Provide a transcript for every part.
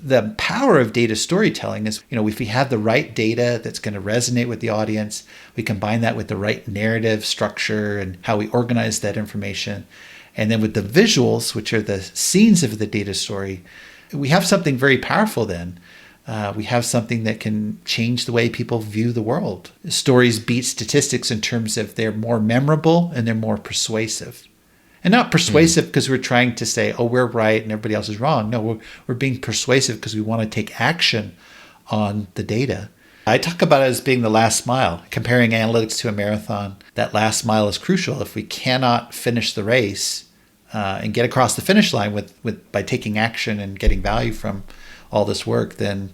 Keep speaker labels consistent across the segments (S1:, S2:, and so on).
S1: the power of data storytelling is, if we have the right data that's going to resonate with the audience, we combine that with the right narrative structure and how we organize that information. And then with the visuals, which are the scenes of the data story, we have something very powerful then. We have something that can change the way people view the world. Stories beat statistics in terms of they're more memorable and they're more persuasive. And not persuasive because we're trying to say, oh, we're right and everybody else is wrong. No, we're being persuasive because we want to take action on the data. I talk about it as being the last mile, comparing analytics to a marathon. That last mile is crucial. If we cannot finish the race and get across the finish line by taking action and getting value from all this work, then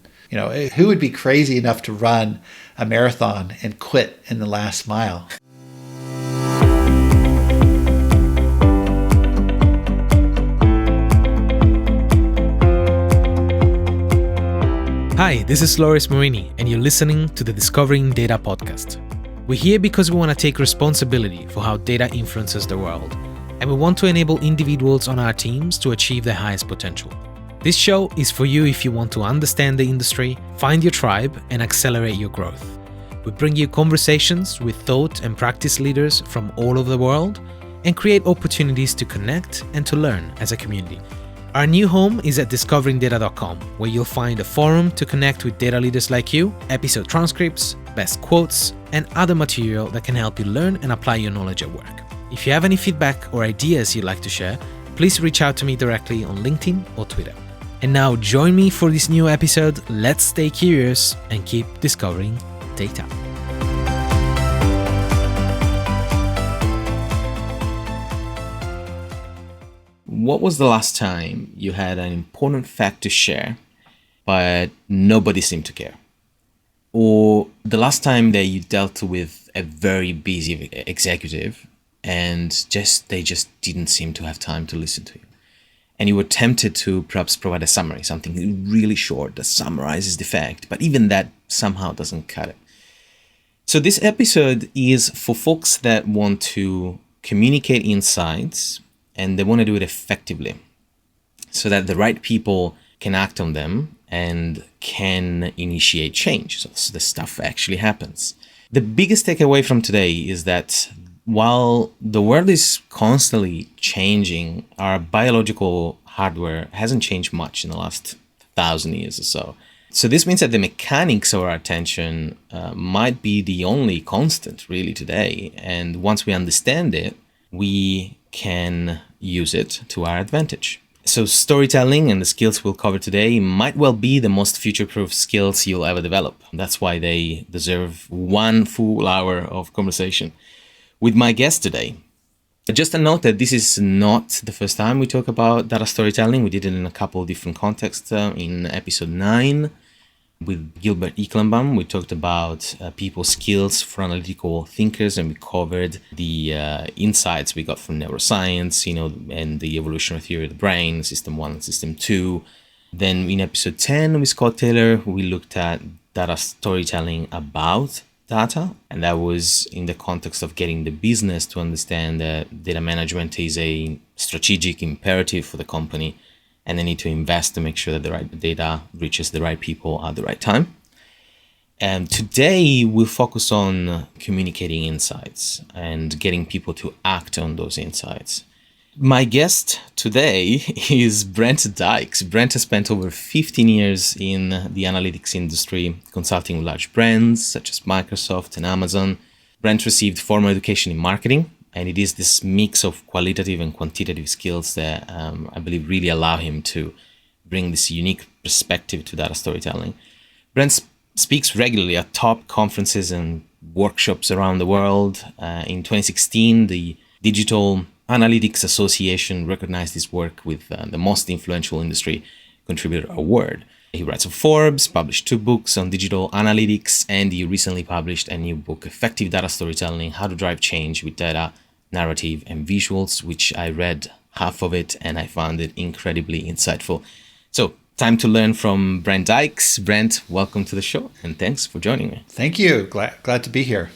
S1: who would be crazy enough to run a marathon and quit in the last mile?
S2: Hi, this is Loris Morini, and you're listening to the Discovering Data podcast. We're here because we want to take responsibility for how data influences the world, and we want to enable individuals on our teams to achieve their highest potential. This show is for you if you want to understand the industry, find your tribe, and accelerate your growth. We bring you conversations with thought and practice leaders from all over the world and create opportunities to connect and to learn as a community. Our new home is at discoveringdata.com, where you'll find a forum to connect with data leaders like you, episode transcripts, best quotes, and other material that can help you learn and apply your knowledge at work. If you have any feedback or ideas you'd like to share, please reach out to me directly on LinkedIn or Twitter. And now join me for this new episode. Let's stay curious and keep discovering data. What was the last time you had an important fact to share, but nobody seemed to care? Or the last time that you dealt with a very busy executive and they just didn't seem to have time to listen to you? And you were tempted to perhaps provide a summary, something really short that summarizes the fact, but even that somehow doesn't cut it. So this episode is for folks that want to communicate insights and they want to do it effectively so that the right people can act on them and can initiate change. So the stuff actually happens. The biggest takeaway from today is that while the world is constantly changing, our biological hardware hasn't changed much in the last 1,000 years or so. So this means that the mechanics of our attention might be the only constant really today. And once we understand it, we can use it to our advantage. So storytelling and the skills we'll cover today might well be the most future-proof skills you'll ever develop. That's why they deserve one full hour of conversation with my guest today. Just a note that this is not the first time we talk about data storytelling. We did it in a couple of different contexts. In episode 9 with Gilbert Ecklenbaum, we talked about people's skills for analytical thinkers, and we covered the insights we got from neuroscience, and the evolutionary theory of the brain, system 1 and system 2. Then in episode 10 with Scott Taylor, we looked at data storytelling about data, and that was in the context of getting the business to understand that data management is a strategic imperative for the company, and they need to invest to make sure that the right data reaches the right people at the right time. And today we'll focus on communicating insights and getting people to act on those insights. My guest today is Brent Dykes. Brent has spent over 15 years in the analytics industry, consulting with large brands such as Microsoft and Amazon. Brent received formal education in marketing, and it is this mix of qualitative and quantitative skills that I believe really allow him to bring this unique perspective to data storytelling. Brent speaks regularly at top conferences and workshops around the world. In 2016, the Digital Analytics Association recognized his work with the Most Influential Industry Contributor Award. He writes for Forbes, published 2 books on digital analytics, and he recently published a new book, Effective Data Storytelling: How to Drive Change with Data, Narrative, and Visuals, which I read half of it and I found it incredibly insightful. So, time to learn from Brent Dykes. Brent, welcome to the show, and thanks for joining me.
S1: Thank you. Glad to be here.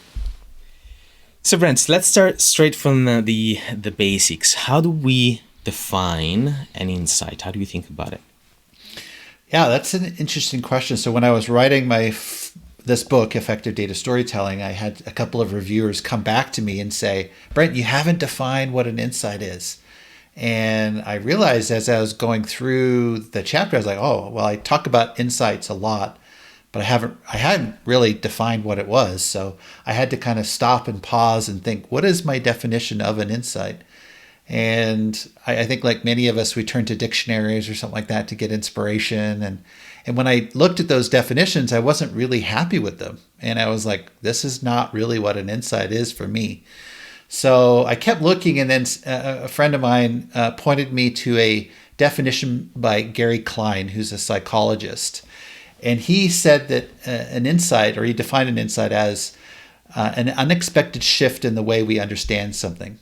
S2: So Brent, let's start straight from the basics. How do we define an insight? How do you think about it?
S1: Yeah, that's an interesting question. So when I was writing this book, Effective Data Storytelling, I had a couple of reviewers come back to me and say, Brent, you haven't defined what an insight is. And I realized as I was going through the chapter, I was like, oh, well, I talk about insights a lot, but I hadn't really defined what it was. So I had to kind of stop and pause and think, what is my definition of an insight? And I think like many of us, we turn to dictionaries or something like that to get inspiration. And when I looked at those definitions, I wasn't really happy with them. And I was like, this is not really what an insight is for me. So I kept looking, and then a friend of mine pointed me to a definition by Gary Klein, who's a psychologist. And he said that an insight, or he defined an insight as an unexpected shift in the way we understand something.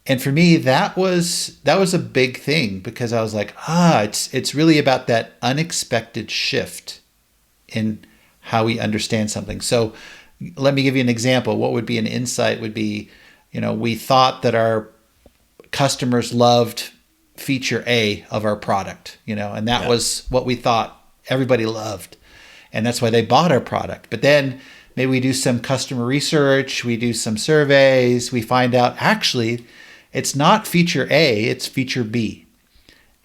S1: And for me, that was a big thing, because I was like, it's really about that unexpected shift in how we understand something. So let me give you an example. What would be an insight would be, we thought that our customers loved feature A of our product, and that was what we thought everybody loved. And that's why they bought our product. But then maybe we do some customer research, we do some surveys, we find out actually it's not feature A, it's feature B.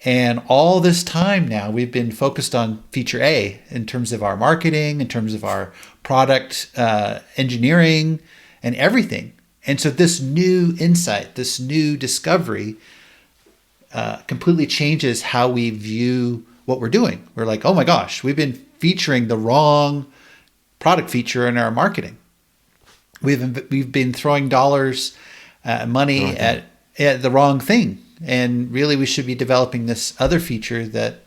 S1: And all this time now, we've been focused on feature A in terms of our marketing, in terms of our product engineering, and everything. And so this new insight, this new discovery completely changes how we view what we're doing. We're like, oh my gosh, we've been featuring the wrong product feature in our marketing. We've been throwing dollars, money at the wrong thing. And really, we should be developing this other feature that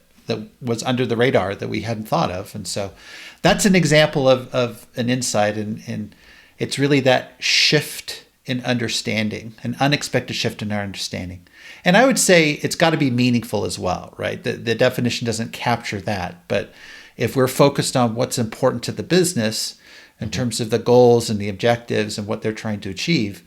S1: was under the radar that we hadn't thought of. And so that's an example of an insight. And it's really that shift in understanding, an unexpected shift in our understanding. And I would say it's got to be meaningful as well, right? The definition doesn't capture that. But if we're focused on what's important to the business in terms of the goals and the objectives and what they're trying to achieve,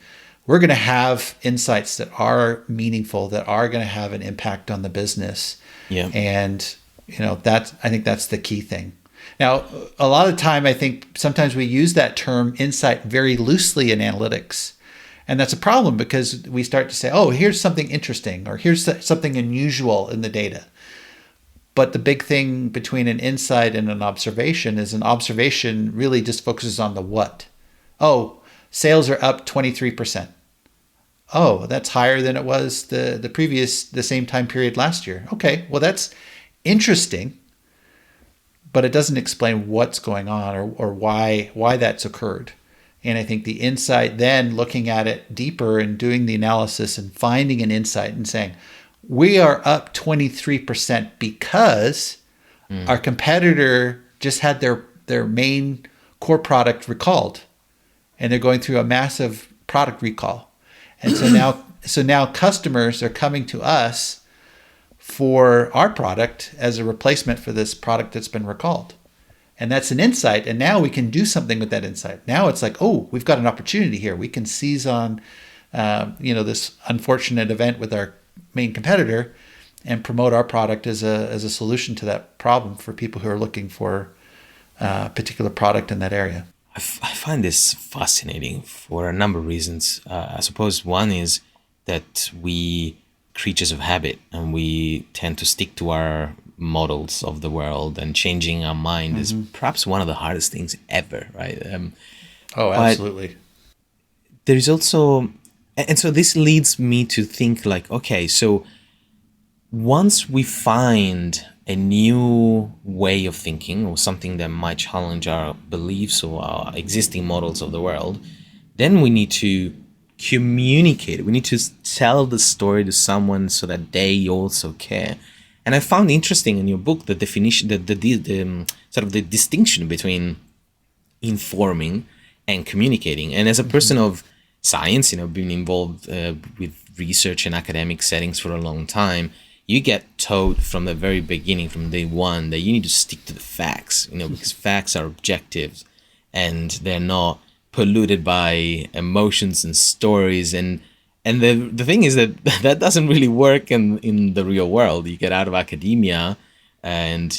S1: we're going to have insights that are meaningful, that are going to have an impact on the business.
S2: Yeah.
S1: And, I think that's the key thing. Now, a lot of the time, I think sometimes we use that term insight very loosely in analytics. And that's a problem, because we start to say, oh, here's something interesting, or here's something unusual in the data. But the big thing between an insight and an observation is an observation really just focuses on the what. Oh, sales are up 23%. Oh, that's higher than it was the same time period last year. Okay, well, that's interesting, but it doesn't explain what's going on or why that's occurred. And I think the insight, then looking at it deeper and doing the analysis and finding an insight and saying, we are up 23% because our competitor just had their main core product recalled, and they're going through a massive product recall. And so now customers are coming to us for our product as a replacement for this product that's been recalled. And that's an insight. And now we can do something with that insight. Now it's like, oh, we've got an opportunity here. We can seize on, this unfortunate event with our main competitor and promote our product as a solution to that problem for people who are looking for a particular product in that area.
S2: I find this fascinating for a number of reasons. I suppose one is that we creatures of habit, and we tend to stick to our models of the world, and changing our mind is perhaps one of the hardest things ever, right?
S1: Absolutely.
S2: There is also, and so this leads me to think like, okay, so once we find a new way of thinking, or something that might challenge our beliefs or our existing models of the world, then we need to communicate it. We need to tell the story to someone so that they also care. And I found interesting in your book the definition, the sort of the distinction between informing and communicating. And as a person of science, being involved with research in academic settings for a long time, you get told from the very beginning, from day one, that you need to stick to the facts, because facts are objectives and they're not polluted by emotions and stories. And the thing is that doesn't really work in the real world. You get out of academia and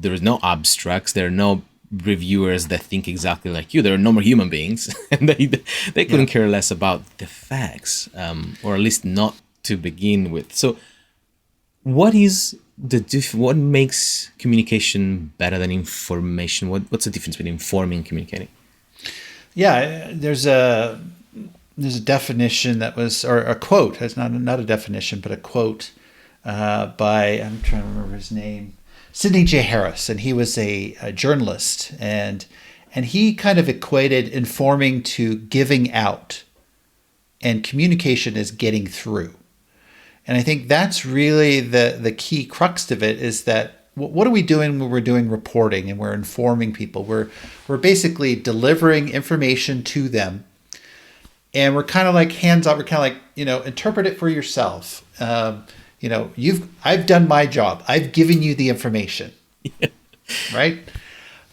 S2: there is no abstracts, there are no reviewers that think exactly like you. There are no more human beings, and they couldn't care less about the facts, or at least not to begin with. So what is what makes communication better than information? What's the difference between informing and communicating?
S1: Yeah, there's a definition that was, or a quote. It's not a definition, but a quote by, I'm trying to remember his name, Sidney J. Harris, and he was a journalist, and he kind of equated informing to giving out, and communication is getting through. And I think that's really the key crux of it, is that what are we doing when we're doing reporting and we're informing people? We're basically delivering information to them, and we're kind of like hands off. We're kind of like, interpret it for yourself. I've done my job. I've given you the information, right?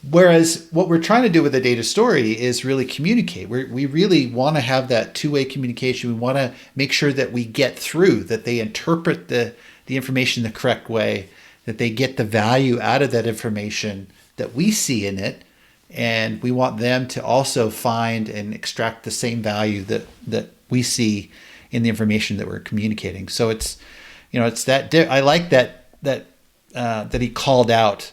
S1: Whereas what we're trying to do with a data story is really communicate. We really want to have that two-way communication. We want to make sure that we get through, that they interpret the information the correct way, that they get the value out of that information that we see in it. And we want them to also find and extract the same value that we see in the information that we're communicating. So it's that I like that he called out,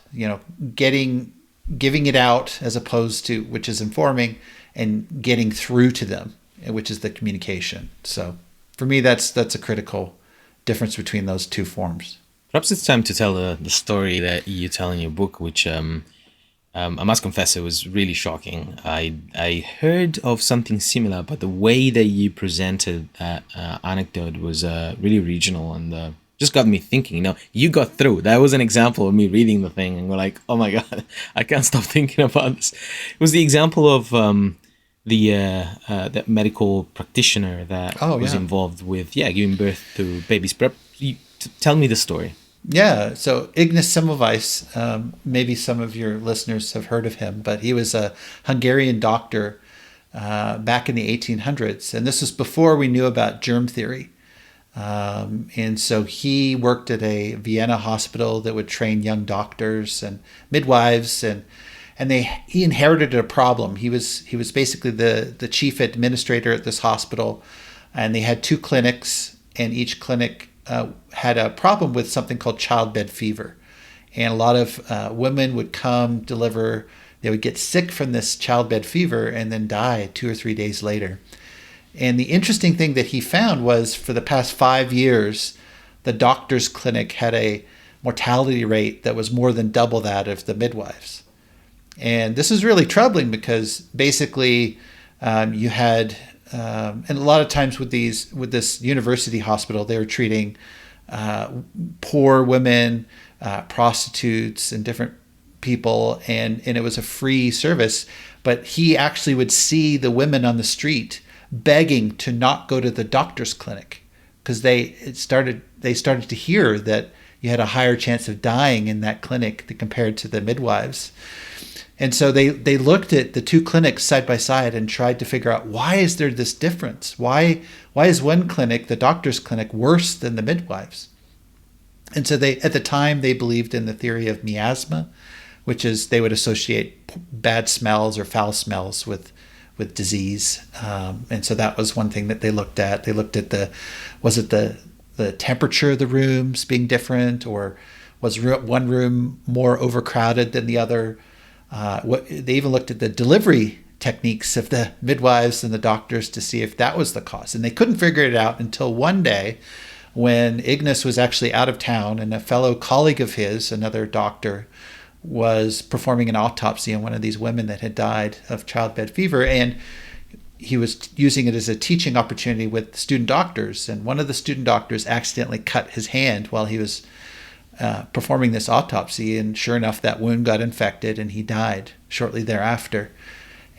S1: giving it out as opposed to, which is informing, and getting through to them, which is the communication. So for me, that's a critical difference between those two forms.
S2: Perhaps it's time to tell the story that you tell in your book, which I must confess, it was really shocking. I heard of something similar, but the way that you presented that anecdote was really regional, and just got me thinking. You got through. That was an example of me reading the thing and we're like, oh my God, I can't stop thinking about this. It was the example of that medical practitioner that was involved with giving birth to babies. Tell me the story.
S1: Yeah, so Ignace Semmelweis, maybe some of your listeners have heard of him, but he was a Hungarian doctor back in the 1800s, and this was before we knew about germ theory. And so he worked at a Vienna hospital that would train young doctors and midwives, and he inherited a problem. He was basically the chief administrator at this hospital, and they had two clinics, and each clinic had a problem with something called childbed fever. And a lot of women would come deliver, they would get sick from this childbed fever and then die 2 or 3 days later. And the interesting thing that he found was, for the past 5 years, the doctor's clinic had a mortality rate that was more than double that of the midwives. And this is really troubling because basically you had, and a lot of times with this university hospital, they were treating poor women, prostitutes, and different people, and it was a free service. But he actually would see the women on the street begging to not go to the doctor's clinic because they started to hear that you had a higher chance of dying in that clinic compared to the midwives. And so they looked at the two clinics side by side and tried to figure out, why is there this difference? Why is one clinic, the doctor's clinic, worse than the midwives? And so at the time they believed in the theory of miasma, which is they would associate bad smells or foul smells with disease. And so that was one thing that they looked at. They looked at was it the temperature of the rooms being different, or was one room more overcrowded than the other? They even looked at the delivery techniques of the midwives and the doctors to see if that was the cause. And they couldn't figure it out until one day when Ignace was actually out of town, and a fellow colleague of his, another doctor, was performing an autopsy on one of these women that had died of childbed fever, and he was using it as a teaching opportunity with student doctors. And one of the student doctors accidentally cut his hand while he was performing this autopsy, and sure enough, that wound got infected and he died shortly thereafter.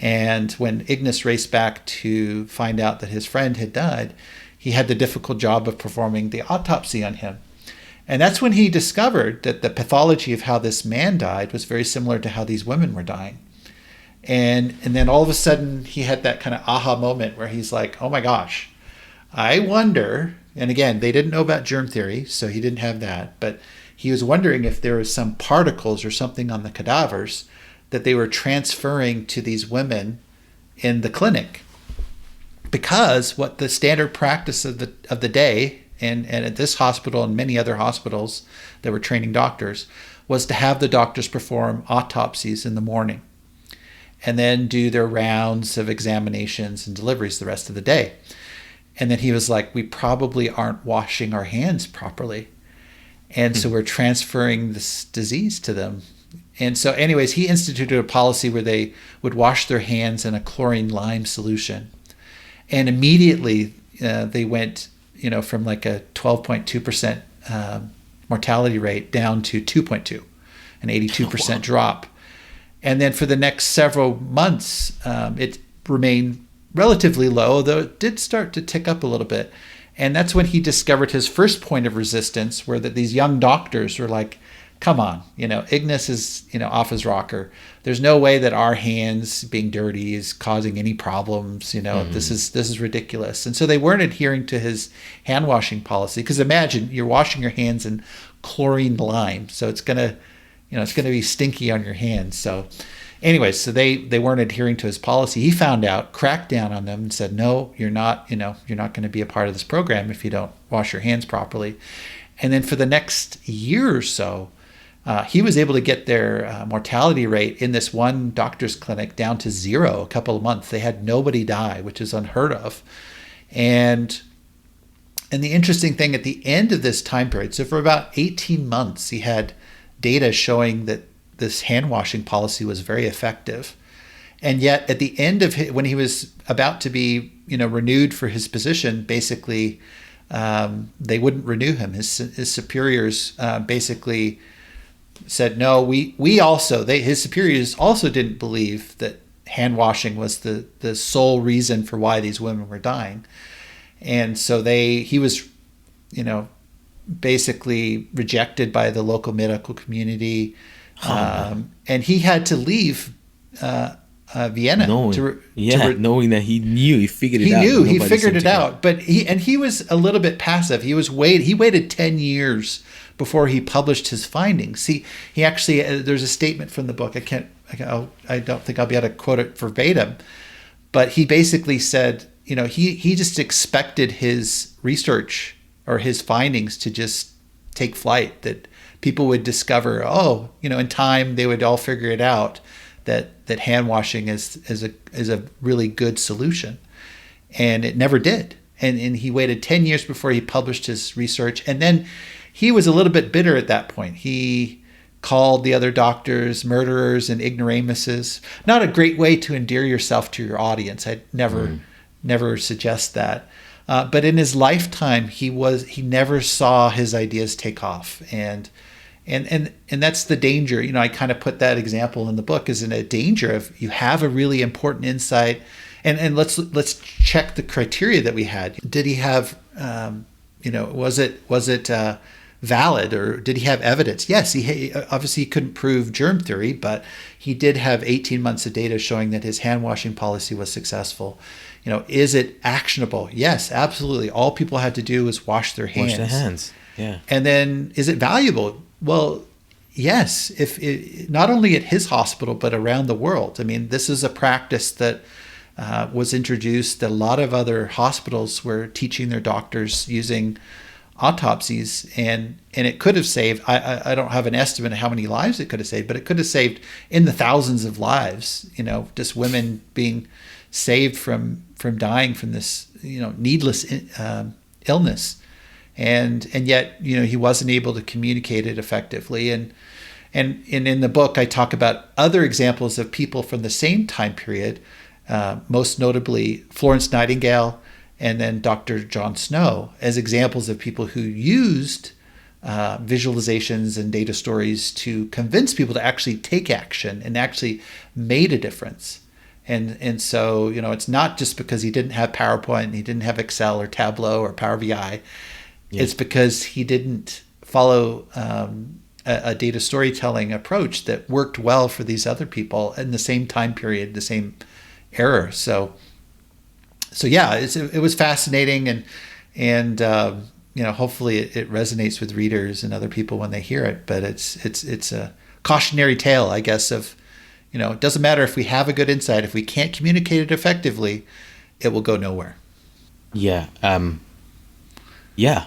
S1: And when Ignace raced back to find out that his friend had died, he had the difficult job of performing the autopsy on him. And that's when he discovered that the pathology of how this man died was very similar to how these women were dying. And then all of a sudden he had that kind of aha moment where he's like, oh my gosh, I wonder, and again, they didn't know about germ theory, so he didn't have that, but he was wondering if there was some particles or something on the cadavers that they were transferring to these women in the clinic. Because what the standard practice of the day, and at this hospital and many other hospitals that were training doctors, was to have the doctors perform autopsies in the morning and then do their rounds of examinations and deliveries the rest of the day. And then he was like, we probably aren't washing our hands properly. And so we're transferring this disease to them. And so anyways, he instituted a policy where they would wash their hands in a chlorine lime solution. And immediately they went, from like a 12.2% mortality rate down to 2.2, an 82% drop. And then for the next several months, it remained relatively low, though it did start to tick up a little bit. And that's when he discovered his first point of resistance, where these young doctors were like, come on, Ignis is, off his rocker. There's no way that our hands being dirty is causing any problems. This is ridiculous. And so they weren't adhering to his hand washing policy, because imagine you're washing your hands in chlorine lime. So it's going to be stinky on your hands. So anyways, so they weren't adhering to his policy. He found out, cracked down on them and said, no, you're not going to be a part of this program if you don't wash your hands properly. And then for the next year or so, he was able to get their mortality rate in this one doctor's clinic down to 0 a couple of months. They had nobody die, which is unheard of. And the interesting thing, at the end of this time period, so for about 18 months, he had data showing that this hand washing policy was very effective. And yet at the end of when he was about to be, renewed for his position, basically they wouldn't renew him. His superiors basically said, no, his superiors also didn't believe that hand washing was the sole reason for why these women were dying. And so he was, basically rejected by the local medical community. And he had to leave Vienna.
S2: Knowing that he figured it out.
S1: He figured it out, but he was a little bit passive. He waited 10 years before he published his findings. He actually, there's a statement from the book. I don't think I'll be able to quote it verbatim, but he basically said, he just expected his research or his findings to just take flight, that people would discover, in time they would all figure it out, that hand washing is a really good solution. And it never did. And he waited 10 years before he published his research. And then he was a little bit bitter at that point. He called the other doctors murderers and ignoramuses. Not a great way to endear yourself to your audience. I'd never suggest that. But in his lifetime, he never saw his ideas take off. And that's the danger. I kind of put that example in the book, is in a danger of, you have a really important insight, and let's check the criteria that we had. Did he have, was it valid, or did he have evidence? Yes, he obviously couldn't prove germ theory, but he did have 18 months of data showing that his hand washing policy was successful. Is it actionable? Yes, absolutely. All people had to do was wash their hands. Yeah. And then, is it valuable? Well, yes. If not only at his hospital, but around the world. I mean, this is a practice that was introduced, that a lot of other hospitals were teaching their doctors using autopsies, and it could have saved, I don't have an estimate of how many lives it could have saved, but it could have saved in the thousands of lives, just women being saved from dying from this, needless illness. And yet, he wasn't able to communicate it effectively. And in the book, I talk about other examples of people from the same time period, most notably Florence Nightingale and then Dr. John Snow, as examples of people who used visualizations and data stories to convince people to actually take action and actually made a difference. And so, it's not just because he didn't have PowerPoint and he didn't have Excel or Tableau or Power BI. It's because he didn't follow a data storytelling approach that worked well for these other people in the same time period, the same era. So yeah, it was fascinating, and hopefully it resonates with readers and other people when they hear it. But it's a cautionary tale, I guess, of, it doesn't matter if we have a good insight, if we can't communicate it effectively, it will go nowhere.
S2: Yeah. Yeah.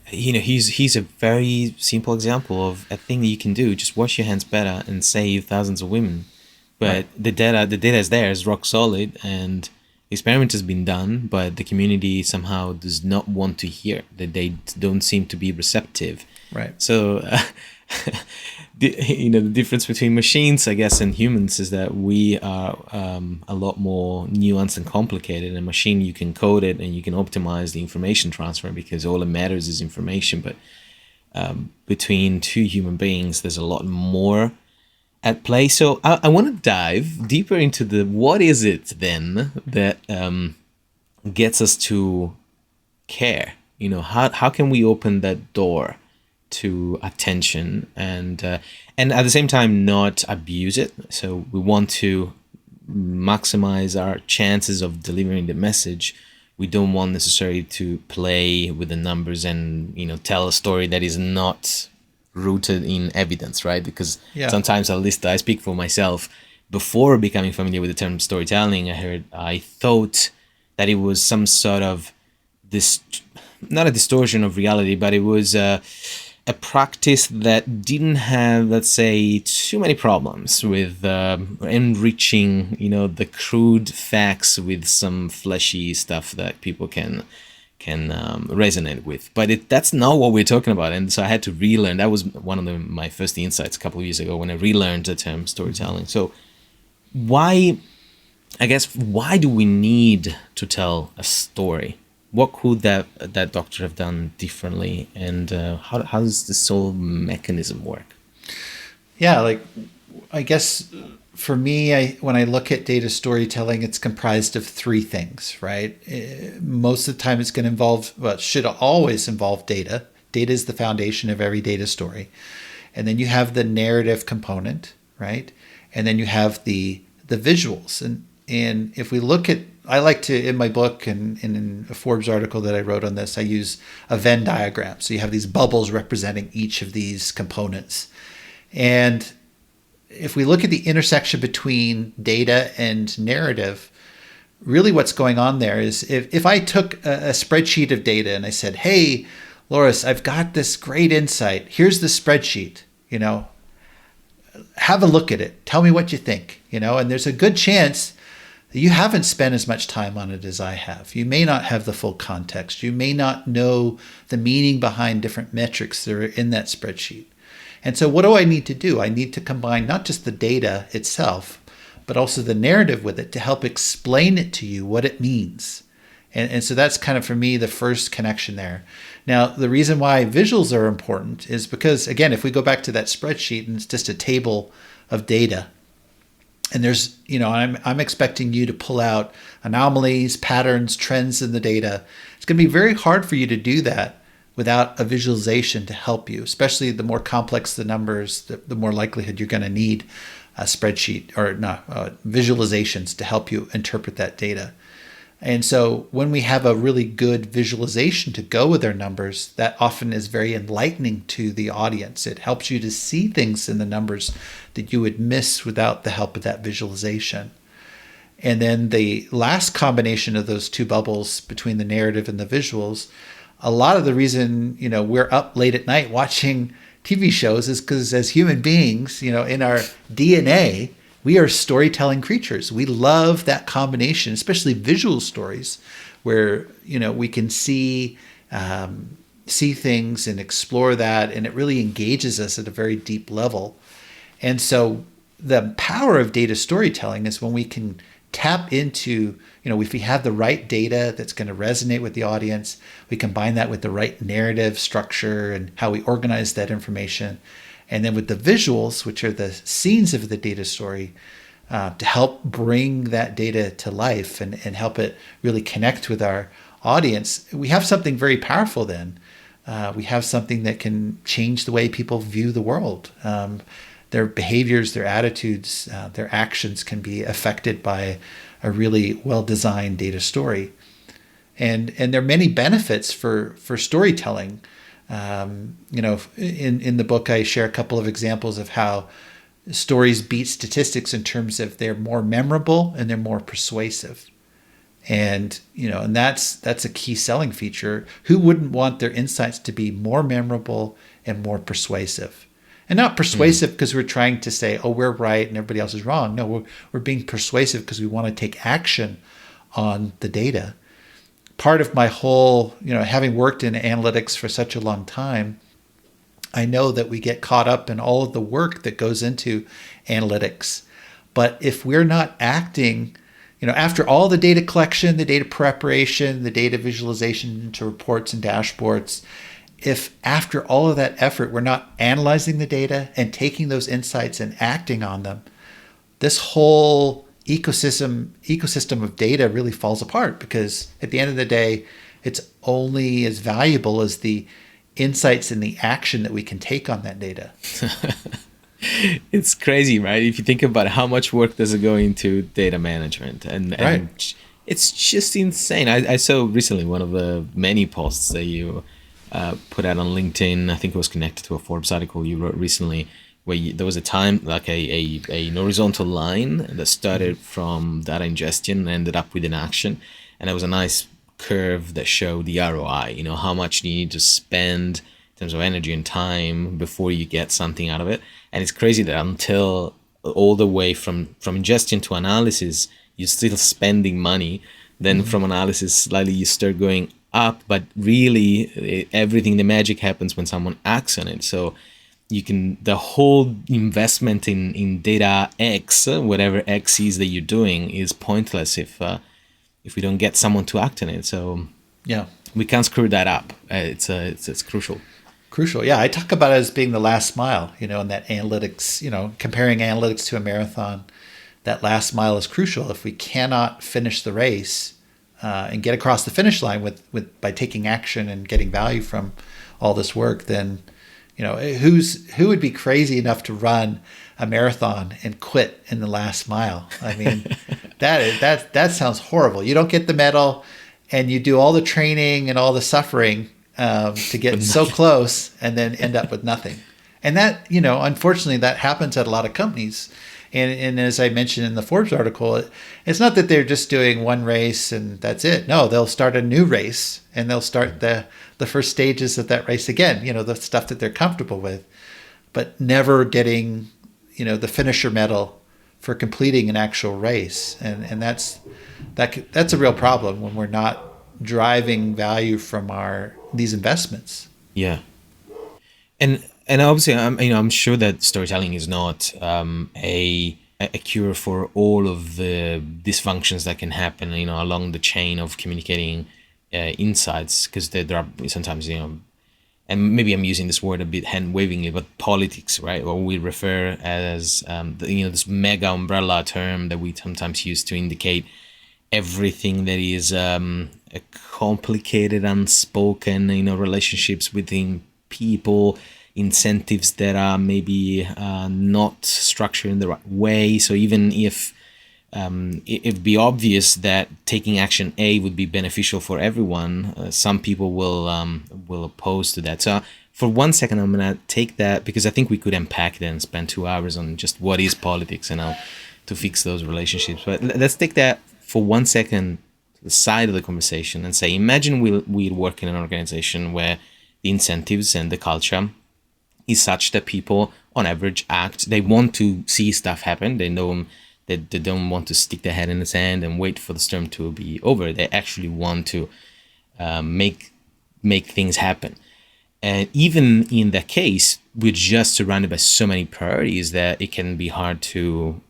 S2: He's a very simple example of a thing that you can do. Just wash your hands better and save thousands of women. But
S1: Right.
S2: the data is there, is rock solid, and the experiment has been done, but the community somehow does not want to hear that. They don't seem to be receptive.
S1: Right.
S2: So, the difference between machines, I guess, and humans is that we are a lot more nuanced and complicated. A machine, you can code it and you can optimize the information transfer because all that matters is information. But between two human beings, there's a lot more at play. So I want to dive deeper into what is it then that gets us to care? How can we open that door to attention and at the same time not abuse it? So we want to maximize our chances of delivering the message. We don't want necessarily to play with the numbers and tell a story that is not rooted in evidence, right? Because
S1: Yeah.
S2: sometimes, at least I speak for myself, before becoming familiar with the term storytelling, I thought that it was some sort of this, not a distortion of reality, but it was a practice that didn't have, let's say, too many problems with enriching, the crude facts with some fleshy stuff that people can resonate with. But that's not what we're talking about. And so I had to relearn. That was one of my first insights a couple of years ago when I relearned the term storytelling. So why do we need to tell a story? What could that doctor have done differently? And how does this whole mechanism work?
S1: Yeah, I guess for me, when I look at data storytelling, it's comprised of three things, right? Most of the time it's going to involve, well, it should always involve data. Data is the foundation of every data story. And then you have the narrative component, right? And then you have the visuals. And if we look at, I like to, in my book and in a Forbes article that I wrote on this, I use a Venn diagram. So you have these bubbles representing each of these components. And if we look at the intersection between data and narrative, really what's going on there is if I took a spreadsheet of data and I said, hey, Loris, I've got this great insight. Here's the spreadsheet, have a look at it. Tell me what you think, and there's a good chance that you haven't spent as much time on it as I have. You may not have the full context. You may not know the meaning behind different metrics that are in that spreadsheet. And so what do I need to do? I need to combine not just the data itself, but also the narrative with it to help explain it to you what it means. And so that's kind of, for me, the first connection there. Now, the reason why visuals are important is because, again, if we go back to that spreadsheet and it's just a table of data, and there's, I'm expecting you to pull out anomalies, patterns, trends in the data. It's going to be very hard for you to do that without a visualization to help you, especially the more complex the numbers, the more likelihood you're going to need a spreadsheet or visualizations to help you interpret that data. And so when we have a really good visualization to go with our numbers, that often is very enlightening to the audience. It helps you to see things in the numbers that you would miss without the help of that visualization. And then the last combination of those two bubbles between the narrative and the visuals, a lot of the reason, we're up late at night watching TV shows is because as human beings, in our DNA, we are storytelling creatures. We love that combination, especially visual stories where, we can see things and explore that, and it really engages us at a very deep level. And so the power of data storytelling is when we can tap into, if we have the right data that's going to resonate with the audience, we combine that with the right narrative structure and how we organize that information. And then with the visuals, which are the scenes of the data story, to help bring that data to life and help it really connect with our audience, we have something very powerful then. We have something that can change the way people view the world. Their behaviors, their attitudes, their actions can be affected by a really well-designed data story. And there are many benefits for storytelling. In the book, I share a couple of examples of how stories beat statistics in terms of they're more memorable and they're more persuasive. And that's a key selling feature. Who wouldn't want their insights to be more memorable and more persuasive? And not persuasive because we're trying to say, oh, we're right and everybody else is wrong. No, we're being persuasive because we want to take action on the data. Part of my whole, having worked in analytics for such a long time, I know that we get caught up in all of the work that goes into analytics. But if we're not acting, after all the data collection, the data preparation, the data visualization into reports and dashboards, if after all of that effort, we're not analyzing the data and taking those insights and acting on them, this whole ecosystem of data really falls apart, because at the end of the day, it's only as valuable as the insights and the action that we can take on that data.
S2: It's crazy, right? If you think about how much work does it go into data management, and it's just insane. I saw recently one of the many posts that you put out on LinkedIn. I think it was connected to a Forbes article you wrote recently, where there was a time, like a horizontal line that started from data ingestion and ended up with an action, and there was a nice curve that showed the ROI. How much you need to spend in terms of energy and time before you get something out of it. And it's crazy that until all the way from ingestion to analysis, you're still spending money. Then from analysis, slightly you start going up, but really everything, the magic happens when someone acts on it. So the whole investment in data X, whatever X is that you're doing, is pointless if we don't get someone to act on it. So
S1: yeah,
S2: we can't screw that up. It's crucial.
S1: Crucial. Yeah. I talk about it as being the last mile, and that analytics, comparing analytics to a marathon, that last mile is crucial. If we cannot finish the race and get across the finish line by taking action and getting value from all this work, then, who would be crazy enough to run a marathon and quit in the last mile? I mean, that sounds horrible. You don't get the medal and you do all the training and all the suffering to get so close and then end up with nothing. And that, unfortunately, that happens at a lot of companies. And as I mentioned in the Forbes article, it's not that they're just doing one race and that's it. No, they'll start a new race and they'll start the first stages of that race again, the stuff that they're comfortable with, but never getting, the finisher medal for completing an actual race. And that's a real problem when we're not driving value from these investments.
S2: Yeah. And obviously, I'm sure that storytelling is not a cure for all of the dysfunctions that can happen, along the chain of communicating insights, because there are sometimes, and maybe I'm using this word a bit hand-wavingly, but politics, right? Or we refer as, this mega umbrella term that we sometimes use to indicate everything that is complicated, unspoken, relationships within people, incentives that are maybe not structured in the right way. So even if it'd be obvious that taking action A would be beneficial for everyone, some people will oppose to that. So for 1 second, I'm gonna take that, because I think we could unpack that and spend 2 hours on just what is politics and how to fix those relationships. But let's take that for 1 second to the side of the conversation and say, imagine we work in an organization where the incentives and the culture is such that people on average act, they want to see stuff happen. They know that they don't want to stick their head in the sand and wait for the storm to be over. They actually want to make things happen. And even in that case, we're just surrounded by so many priorities that it can be hard to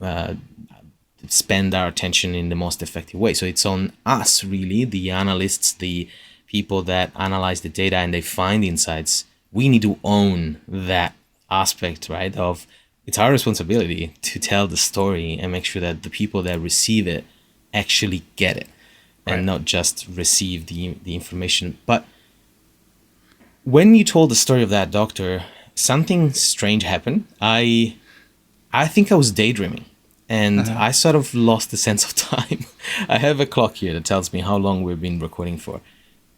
S2: spend our attention in the most effective way. So it's on us, really, the analysts, the people that analyze the data and they find insights. We need to own that aspect, right? Of it's our responsibility to tell the story and make sure that the people that receive it actually get it, and
S1: right,
S2: not just receive the information. But when you told the story of that doctor, something strange happened. I think I was daydreaming, and I sort of lost the sense of time. I have a clock here that tells me how long we've been recording for,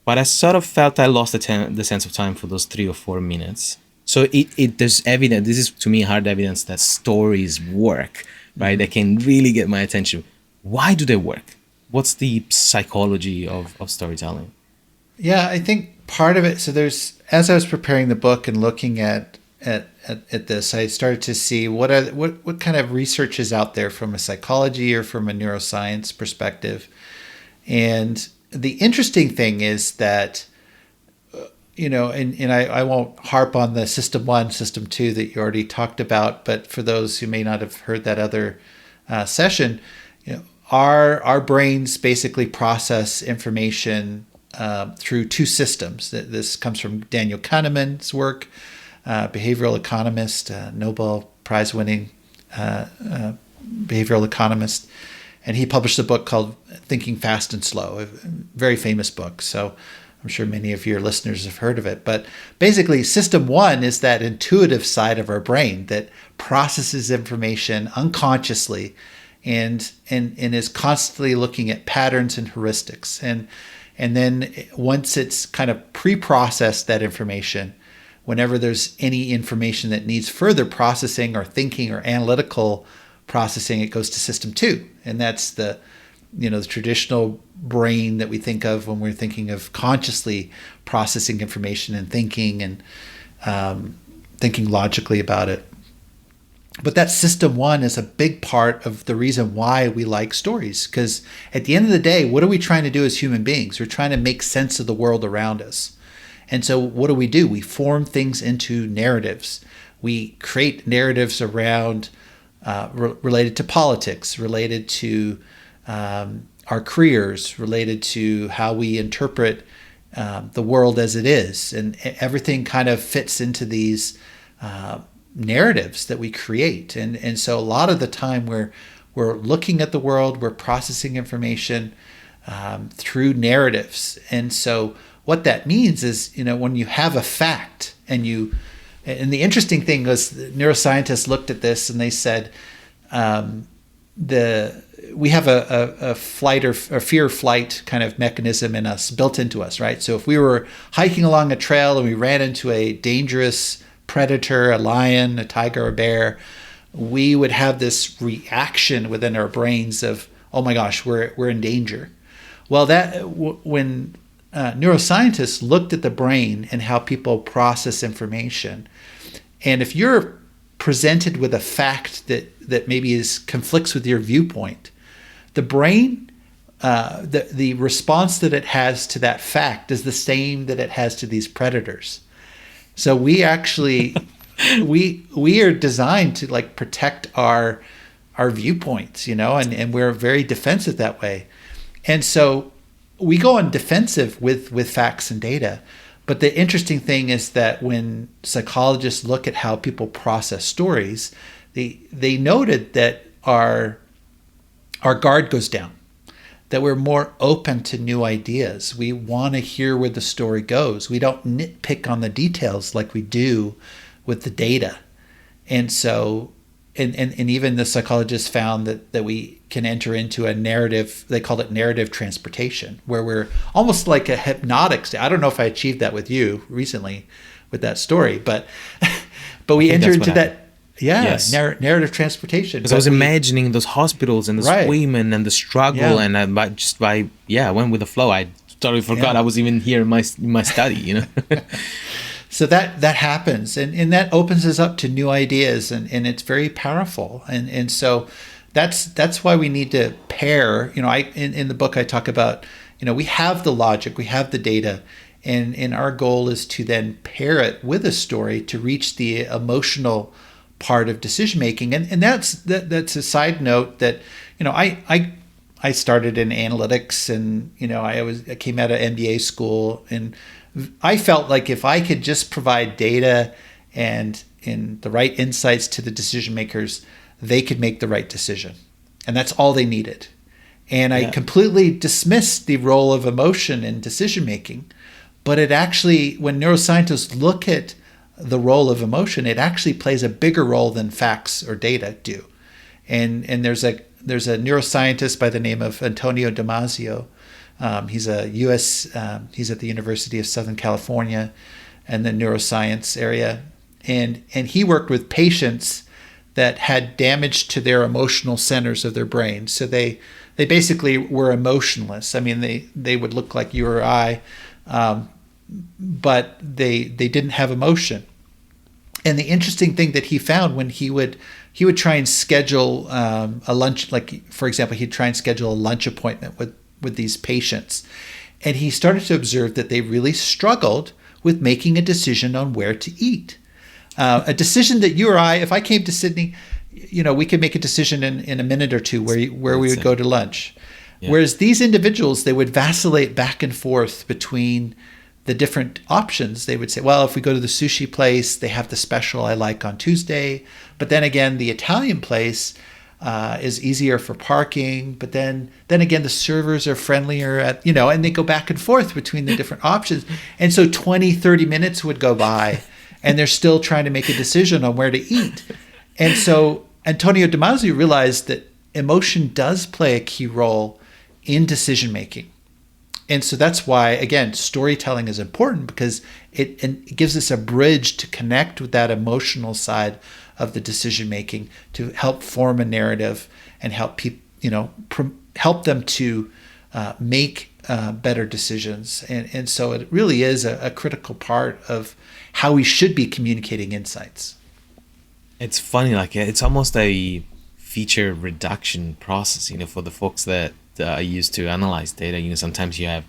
S2: but I sort of felt I lost the sense of time for those 3 or 4 minutes. So there's evidence. This is to me hard evidence that stories work, right? They can really get my attention. Why do they work? What's the psychology of storytelling?
S1: Yeah, I think part of it. So there's, as I was preparing the book and looking at this, I started to see what kind of research is out there from a psychology or from a neuroscience perspective. And the interesting thing is that, and I won't harp on the system 1, system 2 that you already talked about, but for those who may not have heard that other session, our brains basically process information through 2 systems. This comes from Daniel Kahneman's work, behavioral economist, Nobel Prize winning behavioral economist. And he published a book called Thinking Fast and Slow, a very famous book. So I'm sure many of your listeners have heard of it. But basically, system 1 is that intuitive side of our brain that processes information unconsciously and is constantly looking at patterns and heuristics. And then once it's kind of pre-processed that information, whenever there's any information that needs further processing or thinking or analytical processing, it goes to system 2. And that's the traditional brain that we think of when we're thinking of consciously processing information and thinking logically about it. But that system 1 is a big part of the reason why we like stories, because at the end of the day, what are we trying to do as human beings? We're trying to make sense of the world around us. And so what do? We form things into narratives. We create narratives around related to politics, related to our careers, related to how we interpret the world as it is. And everything kind of fits into these narratives that we create. And so a lot of the time we're looking at the world, we're processing information through narratives. And so what that means is, when you have a fact and the interesting thing was neuroscientists looked at this and they said, we have a flight or fear flight kind of mechanism in us, built into us, right? So if we were hiking along a trail and we ran into a dangerous predator, a lion, a tiger, a bear, we would have this reaction within our brains of, oh my gosh, we're in danger. Well, when neuroscientists looked at the brain and how people process information, and if you're presented with a fact that maybe conflicts with your viewpoint, the brain, the response that it has to that fact is the same that it has to these predators. So we actually we are designed to protect our viewpoints, and we're very defensive that way. And so we go on defensive with facts and data. But the interesting thing is that when psychologists look at how people process stories, they noted that our guard goes down, that we're more open to new ideas. We want to hear where the story goes. We don't nitpick on the details like we do with the data. And so, and even the psychologists found that we can enter into a narrative, they called it narrative transportation, where we're almost like a hypnotic state. I don't know if I achieved that with you recently with that story, but we enter into that. Yeah, yes. Narrative transportation.
S2: Because I was imagining those hospitals and the women and the struggle, and I went with the flow. I totally forgot I was even here in my study,
S1: So that happens, and that opens us up to new ideas, and it's very powerful. And so that's why we need to pair. In the book I talk about, we have the logic, we have the data, and our goal is to then pair it with a story to reach the emotional part of decision making. And that's a side note that I started in analytics, and I came out of MBA school, and I felt like if I could just provide data and the right insights to the decision makers, they could make the right decision, and that's all they needed. And I completely dismissed the role of emotion in decision making. But it actually, when neuroscientists look at the role of emotion, it actually plays a bigger role than facts or data do. And there's a neuroscientist by the name of Antonio Damasio. He's a U.S. He's at the University of Southern California, and the neuroscience area, and he worked with patients that had damage to their emotional centers of their brain. So they basically were emotionless. I mean, they would look like you or I, but they didn't have emotion. And the interesting thing that he found when he would try and schedule a lunch, like for example, he'd try and schedule a lunch appointment with these patients, and he started to observe that they really struggled with making a decision on where to eat. A decision that you or I, if I came to Sydney, we could make a decision in a minute or two where we would go to lunch. Yeah. Whereas these individuals, they would vacillate back and forth between the different options. They would say, well, if we go to the sushi place, they have the special I like on Tuesday. But then again, the Italian place is easier for parking. But then again, the servers are friendlier and they go back and forth between the different options. And so 20, 30 minutes would go by and they're still trying to make a decision on where to eat. And so Antonio Damasio realized that emotion does play a key role in decision making. And so that's why, again, storytelling is important, because it gives us a bridge to connect with that emotional side of the decision making, to help form a narrative and help people, help them to make better decisions. And so it really is a critical part of how we should be communicating insights.
S2: It's funny, like it's almost a feature reduction process, for the folks that are used to analyze data. Sometimes you have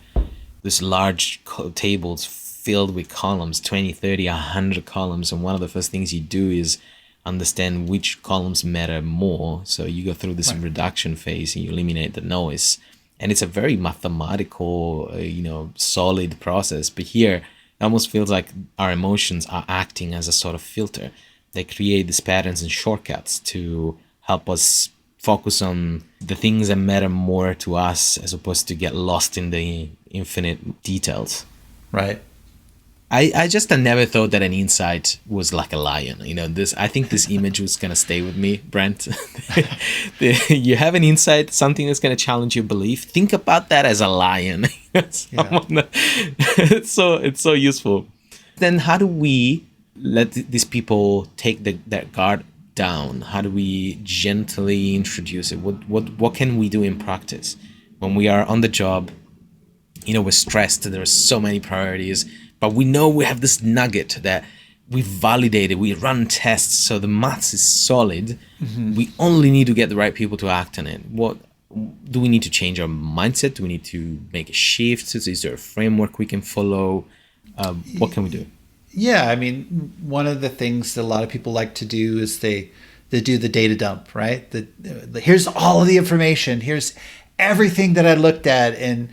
S2: this large tables filled with columns, 20, 30, 100 columns. And one of the first things you do is understand which columns matter more. So you go through this reduction phase and you eliminate the noise. And it's a very mathematical, solid process. But here, it almost feels like our emotions are acting as a sort of filter. They create these patterns and shortcuts to help us focus on the things that matter more to us, as opposed to get lost in the infinite details.
S1: Right.
S2: I never thought that an insight was like a lion. I think this image was going to stay with me, Brent. You have an insight, something that's going to challenge your belief. Think about that as a lion. It's so useful. Then how do we let these people take that guard down? How do we gently introduce it? What can we do in practice when we are on the job? We're stressed. There are so many priorities, but we know we have this nugget that we validated. We run tests, so the maths is solid. Mm-hmm. We only need to get the right people to act on it. What do we need to change our mindset? Do we need to make a shift? Is there a framework we can follow? What can we do?
S1: Yeah, I mean, one of the things that a lot of people like to do is they do the data dump, right? Here's all of the information. Here's everything that I looked at, and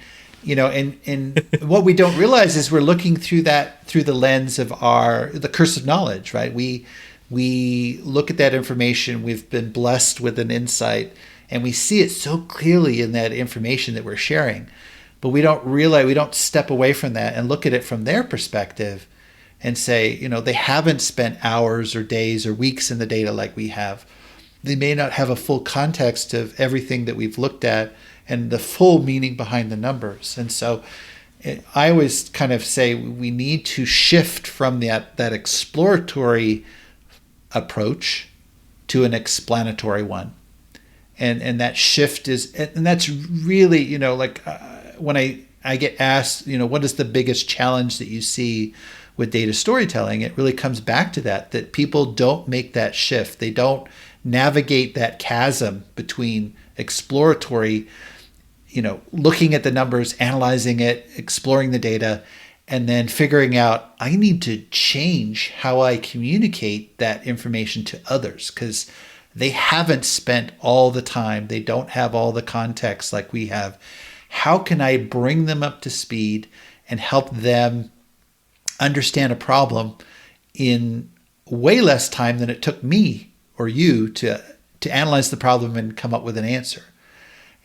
S1: what we don't realize is we're looking through the lens of the curse of knowledge, right? We look at that information. We've been blessed with an insight, and we see it so clearly in that information that we're sharing, but we don't step away from that and look at it from their perspective and say, they haven't spent hours or days or weeks in the data like we have. They may not have a full context of everything that we've looked at and the full meaning behind the numbers. And so I always kind of say we need to shift from that exploratory approach to an explanatory one. And that shift and that's really, when I get asked, what is the biggest challenge that you see with data storytelling, it really comes back to that people don't make that shift. They don't navigate that chasm between exploratory, looking at the numbers, analyzing it, exploring the data, and then figuring out, I need to change how I communicate that information to others, because they haven't spent all the time. They don't have all the context like we have. How can I bring them up to speed and help them understand a problem in way less time than it took me or you to analyze the problem and come up with an answer?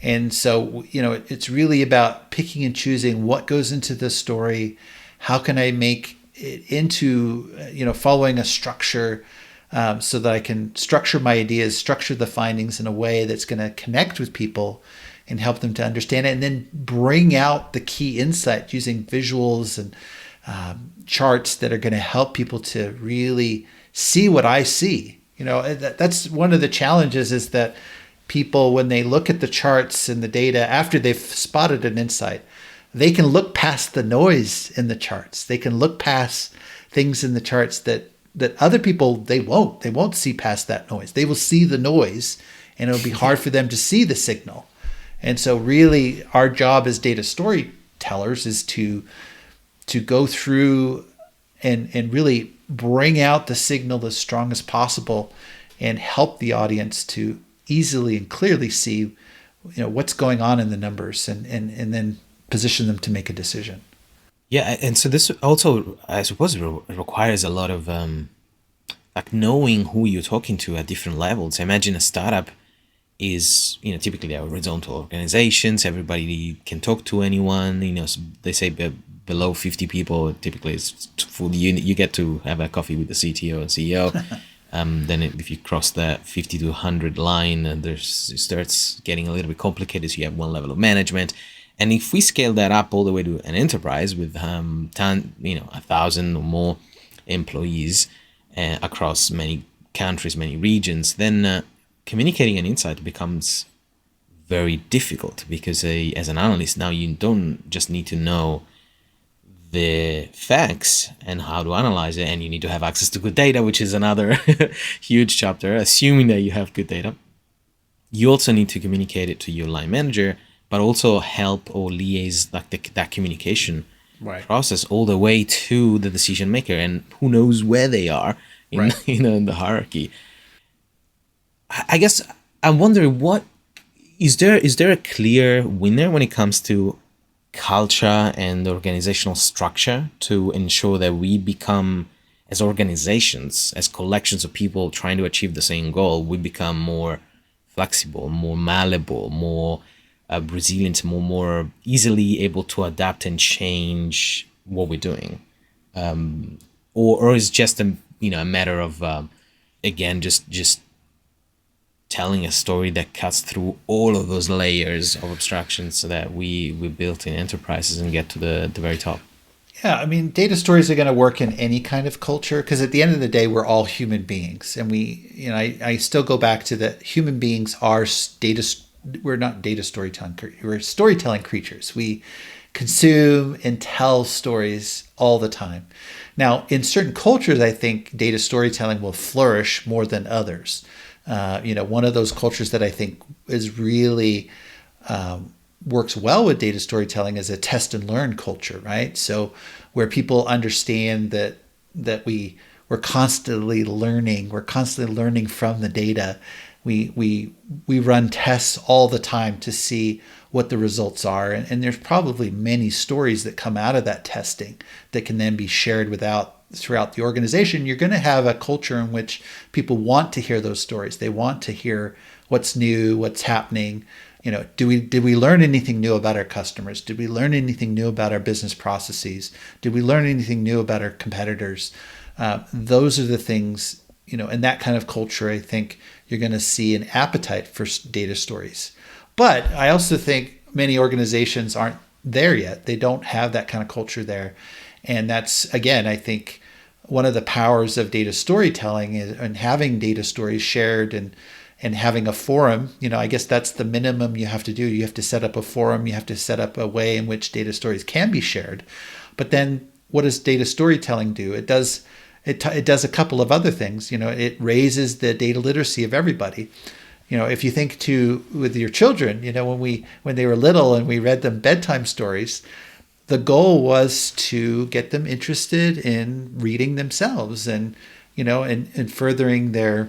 S1: And so, it's really about picking and choosing what goes into the story. How can I make it into, following a structure so that I can structure my ideas, structure the findings in a way that's going to connect with people and help them to understand it, and then bring out the key insight using visuals and charts that are going to help people to really see what I see. That's one of the challenges, is that people, when they look at the charts and the data after they've spotted an insight, they can look past the noise in the charts. They can look past things in the charts that other people, they won't see past that noise. They will see the noise, and it'll be hard for them to see the signal. And so really our job as data storytellers is to go through and really bring out the signal as strong as possible and help the audience to easily and clearly see what's going on in the numbers, and then position them to make a decision.
S2: Yeah, and so this also, I suppose, requires a lot of like knowing who you're talking to at different levels. I imagine a startup is, typically they're horizontal organizations. Everybody can talk to anyone. They say below 50 people, typically it's full. You get to have a coffee with the CTO and CEO. Then if you cross that 50 to 100 line, it starts getting a little bit complicated. So you have one level of management. And if we scale that up all the way to an enterprise with 1,000 or more employees across many countries, many regions, then communicating an insight becomes very difficult, because as an analyst now, you don't just need to know the facts and how to analyze it, and you need to have access to good data, which is another huge chapter, assuming that you have good data. You also need to communicate it to your line manager, but also help or liaise that communication process all the way to the decision maker, and who knows where they are in, in the hierarchy. I guess I'm wondering, what is there a clear winner when it comes to culture and organizational structure to ensure that we become, as organizations, as collections of people trying to achieve the same goal, we become more flexible, more malleable, more resilient, more easily able to adapt and change what we're doing, or is just a matter of again just telling a story that cuts through all of those layers of abstractions so that we built in enterprises and get to the very top.
S1: Yeah, I mean, data stories are going to work in any kind of culture, because at the end of the day, we're all human beings, and I still go back to that human beings are we're not data storytelling. We're storytelling creatures. We consume and tell stories all the time. Now, in certain cultures, I think data storytelling will flourish more than others. One of those cultures that I think is really works well with data storytelling is a test and learn culture, right? So where people understand that we're constantly learning from the data. We run tests all the time to see what the results are, and there's probably many stories that come out of that testing that can then be shared throughout the organization. You're going to have a culture in which people want to hear those stories. They want to hear what's new, what's happening. Did we learn anything new about our customers? Did we learn anything new about our business processes? Did we learn anything new about our competitors? Those are the things, in that kind of culture, I think you're going to see an appetite for data stories. But I also think many organizations aren't there yet. They don't have that kind of culture there. And that's, again, I think one of the powers of data storytelling is, and having data stories shared and having a forum. I guess that's the minimum you have to do. You have to set up a forum. You have to set up a way in which data stories can be shared. But then what does data storytelling do? It does a couple of other things. It raises the data literacy of everybody. If you think with your children, when they were little and we read them bedtime stories, the goal was to get them interested in reading themselves and furthering their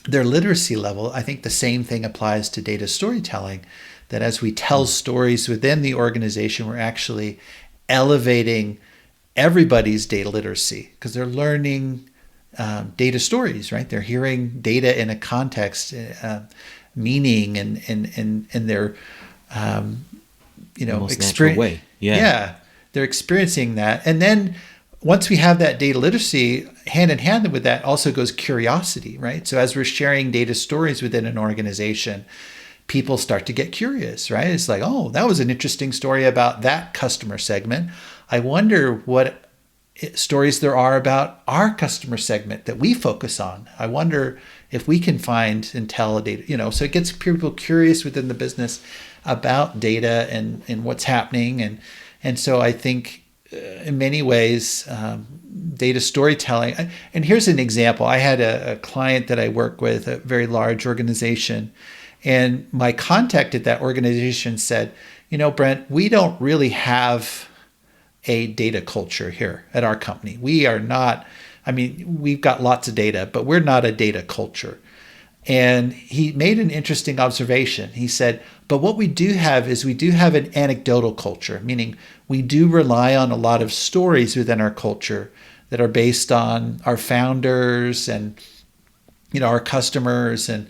S1: literacy level. I think the same thing applies to data storytelling, that as we tell stories within the organization, we're actually elevating everybody's data literacy, because they're learning data stories, right? They're hearing data in a context, meaning, and they're
S2: most natural way.
S1: Yeah, they're experiencing that. And then once we have that data literacy, hand in hand with that also goes curiosity, right? So as we're sharing data stories within an organization, people start to get curious, right? It's like, oh, that was an interesting story about that customer segment. I wonder what stories there are about our customer segment that we focus on. I wonder if we can find and tell data, so it gets people curious within the business about data and what's happening. And so I think in many ways, data storytelling, and here's an example. I had a client that I work with, a very large organization, and my contact at that organization said, Brent, we don't really have a data culture here at our company. We are not, we've got lots of data, but we're not a data culture. And he made an interesting observation. He said, but what we do have is we do have an anecdotal culture, meaning we do rely on a lot of stories within our culture that are based on our founders and our customers and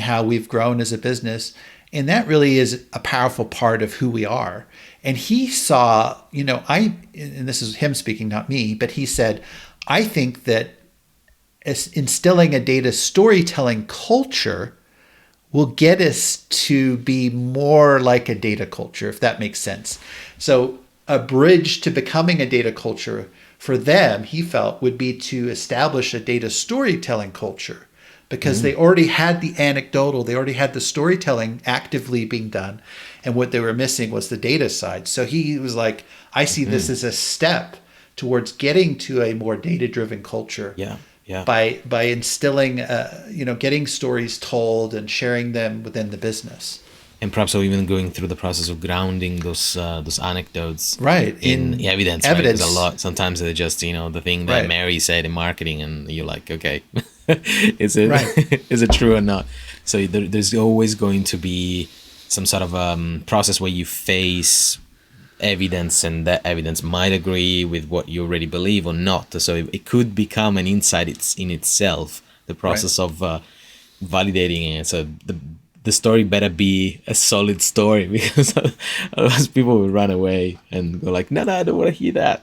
S1: how we've grown as a business. And that really is a powerful part of who we are. And he saw, and this is him speaking, not me, but he said, I think that instilling a data storytelling culture will get us to be more like a data culture, if that makes sense. So a bridge to becoming a data culture for them, he felt, would be to establish a data storytelling culture, because they already had the anecdotal, they already had the storytelling actively being done. And what they were missing was the data side. So he was like, I see this as a step towards getting to a more data-driven culture.
S2: Yeah.
S1: By instilling, getting stories told and sharing them within the business.
S2: And perhaps even going through the process of grounding those anecdotes,
S1: right,
S2: in evidence. Right? Because a lot sometimes they're just the thing that Mary said in marketing, and you're like, okay, is it is it true or not? So there's always going to be some sort of process where you face evidence, and that evidence might agree with what you already believe or not. So it could become an insight in itself, the process of validating it. So the story better be a solid story, because otherwise people will run away and go like, no, I don't want to hear that.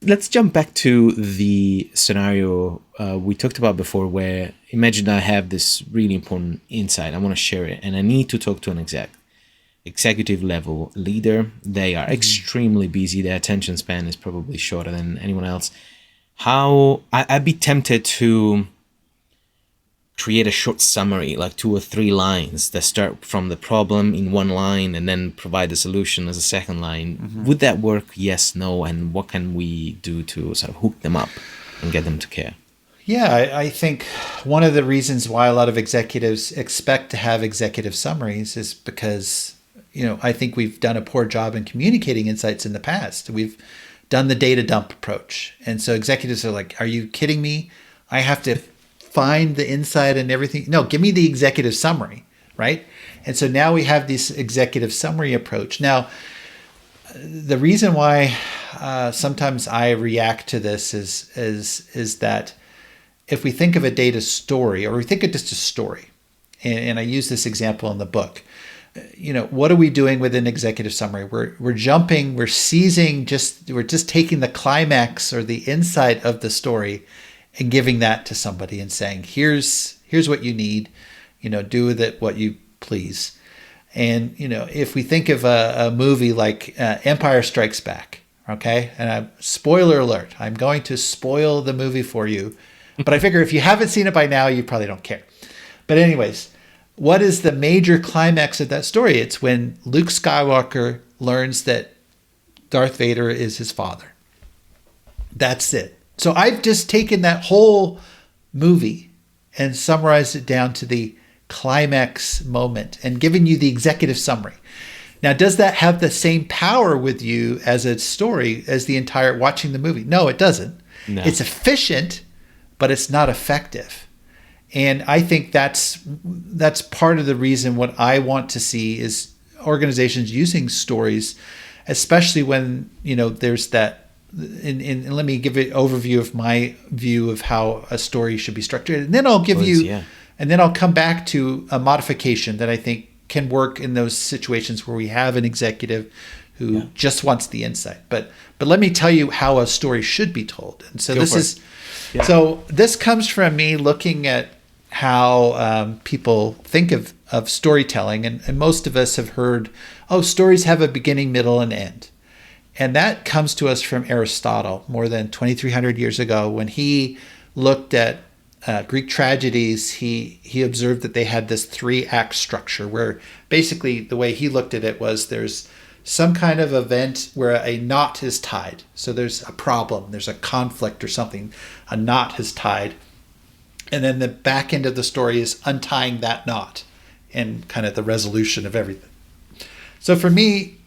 S2: Let's jump back to the scenario we talked about before, where imagine I have this really important insight, I want to share it, and I need to talk to an executive level leader. They are extremely busy. Their attention span is probably shorter than anyone else. I'd be tempted to create a short summary, like 2 or 3 lines that start from the problem in one line and then provide the solution as a second line. Would that work? Yes, no, and what can we do to sort of hook them up and get them to care?
S1: Yeah, I think one of the reasons why a lot of executives expect to have executive summaries is because I think we've done a poor job in communicating insights in the past. We've done the data dump approach. And so executives are like, are you kidding me? I have to find the insight and everything. No, give me the executive summary, right? And so now we have this executive summary approach. Now, the reason why sometimes I react to this is that if we think of a data story, or we think of just a story, and I use this example in the book, what are we doing with an executive summary? We're jumping, we're just taking the climax or the insight of the story and giving that to somebody and saying, here's what you need, do with it what you please. And, if we think of a movie like Empire Strikes Back, okay, and spoiler alert, I'm going to spoil the movie for you, but I figure if you haven't seen it by now, you probably don't care. But anyways, what is the major climax of that story? It's when Luke Skywalker learns that Darth Vader is his father. That's it. So I've just taken that whole movie and summarized it down to the climax moment and given you the executive summary. Now, does that have the same power with you as a story as the entire watching the movie? No, it doesn't. No. It's efficient, but it's not effective. And I think that's part of the reason what I want to see is organizations using stories, especially when, there's that. And let me give an overview of my view of how a story should be structured. And then I'll and then I'll come back to a modification that I think can work in those situations where we have an executive who just wants the insight. But let me tell you how a story should be told. And so this comes from me looking at how people think of storytelling. And most of us have heard, stories have a beginning, middle, and end. And that comes to us from Aristotle more than 2,300 years ago. When he looked at Greek tragedies, he observed that they had this 3-act structure where basically the way he looked at it was there's some kind of event where a knot is tied. So there's a problem, there's a conflict or something, a knot is tied. And then the back end of the story is untying that knot and kind of the resolution of everything. So for me,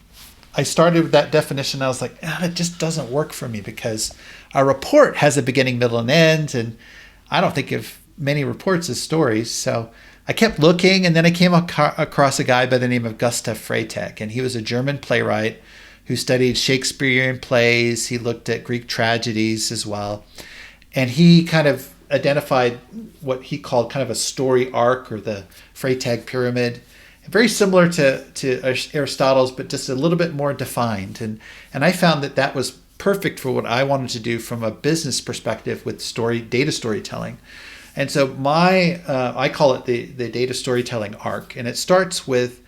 S1: I started with that definition. I was like, it just doesn't work for me because a report has a beginning, middle, and end. And I don't think of many reports as stories. So I kept looking, and then I came across a guy by the name of Gustav Freytag. And he was a German playwright who studied Shakespearean plays. He looked at Greek tragedies as well. And he kind of identified what he called kind of a story arc, or the Freytag pyramid. Very similar to Aristotle's, but just a little bit more defined. And I found that was perfect for what I wanted to do from a business perspective with data storytelling. And so I call it the data storytelling arc. And it starts with,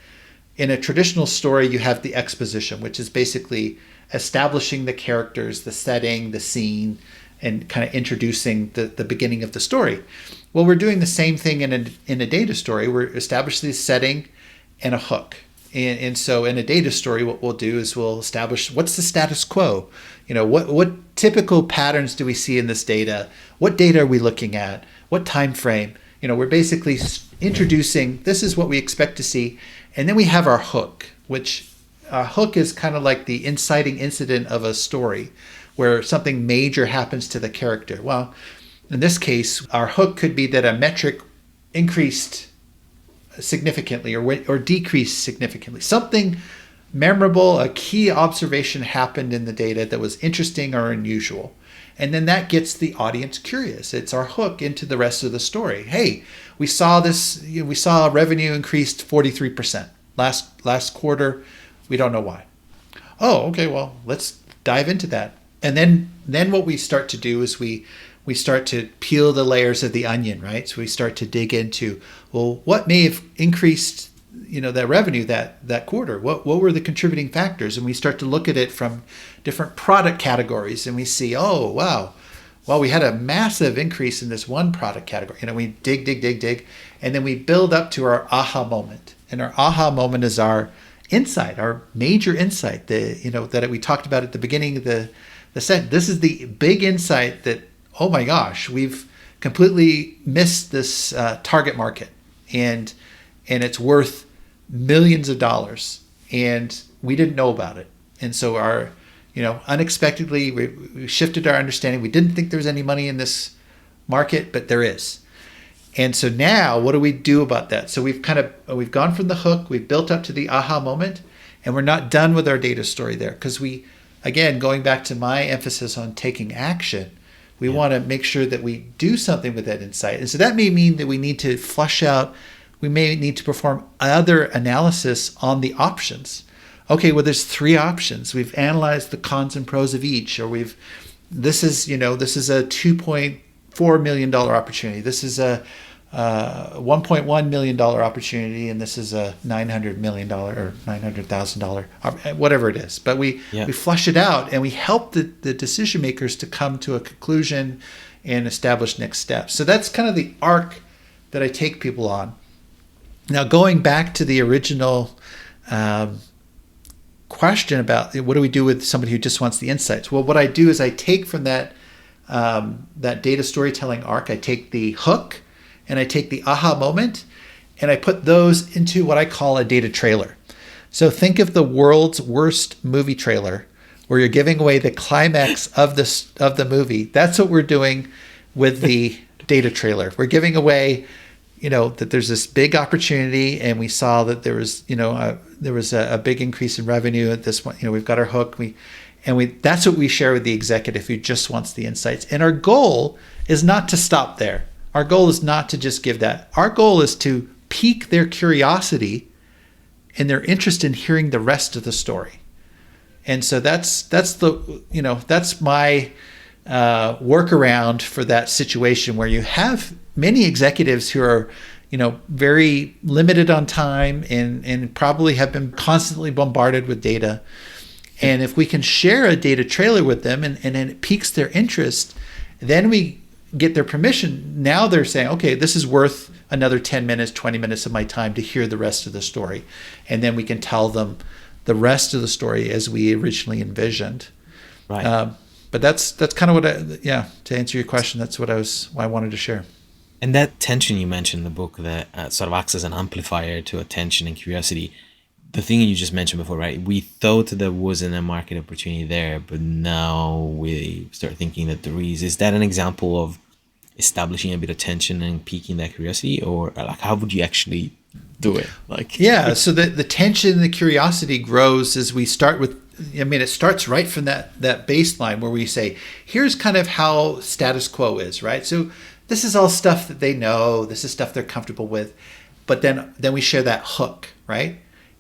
S1: in a traditional story, you have the exposition, which is basically establishing the characters, the setting, the scene, and kind of introducing the beginning of the story. Well, we're doing the same thing in a data story. We're establishing the setting and a hook. And so in a data story, what we'll do is we'll establish what's the status quo. What typical patterns do we see in this data? What data are we looking at? What time frame? We're basically introducing, this is what we expect to see. And then we have our hook, which a hook is kind of like the inciting incident of a story where something major happens to the character. Well, in this case, our hook could be that a metric increased significantly or decreased significantly. Something memorable, a key observation happened in the data that was interesting or unusual. And then that gets the audience curious. It's our hook into the rest of the story. Hey, we saw this, we saw revenue increased 43% last quarter. We don't know why. Oh, okay, well, let's dive into that. And then what we start to do is we start to peel the layers of the onion, right? So we start to dig into, well, what may have increased, that revenue that quarter? What were the contributing factors? And we start to look at it from different product categories, and we see, oh, wow, well, we had a massive increase in this one product category. We dig, and then we build up to our aha moment. And our aha moment is our insight, our major insight, that we talked about at the beginning of the set. This is the big insight that, oh my gosh, we've completely missed this target market, and it's worth millions of dollars, and we didn't know about it. And so unexpectedly, we shifted our understanding. We didn't think there was any money in this market, but there is. And so now, what do we do about that? So we've gone from the hook, we've built up to the aha moment, and we're not done with our data story there, because again, going back to my emphasis on taking action, we want to make sure that we do something with that insight. And so that may mean that we need to flush out, we may need to perform other analysis on the options. Okay, well, there's 3 options. We've analyzed the cons and pros of each, or this is a $2.4 million opportunity. This is a $1.1 million opportunity, and this is a $900 million or $900,000, whatever it is. But we flush it out, and we help the decision makers to come to a conclusion and establish next steps. So that's kind of the arc that I take people on. Now, going back to the original question about what do we do with somebody who just wants the insights? Well, what I do is I take from that data storytelling arc, I take the hook, and I take the aha moment, and I put those into what I call a data trailer. So think of the world's worst movie trailer, where you're giving away the climax of the movie. That's what we're doing with the data trailer. We're giving away, that there's this big opportunity, and we saw that there was a big increase in revenue at this point. We've got our hook. That's what we share with the executive who just wants the insights. And our goal is not to stop there. Our goal is not to just give that. Our goal is to pique their curiosity and their interest in hearing the rest of the story. And so that's my workaround for that situation where you have many executives who are, very limited on time and probably have been constantly bombarded with data. And if we can share a data trailer with them and it piques their interest, then we get their permission. Now they're saying, okay, this is worth another 10 minutes, 20 minutes of my time to hear the rest of the story. And then we can tell them the rest of the story as we originally envisioned.
S2: Right.
S1: But that's kind of what to answer your question, that's what I wanted to share.
S2: And that tension you mentioned in the book that sort of acts as an amplifier to attention and curiosity, the thing you just mentioned before, right? We thought there wasn't a market opportunity there, but now we start thinking that there is. Is that an example of establishing a bit of tension and piquing that curiosity, or like how would you actually do it?
S1: So the tension, the curiosity grows as we start with. It starts right from that baseline where we say, here's kind of how status quo is, right? So this is all stuff that they know. This is stuff they're comfortable with. But then we share that hook, right?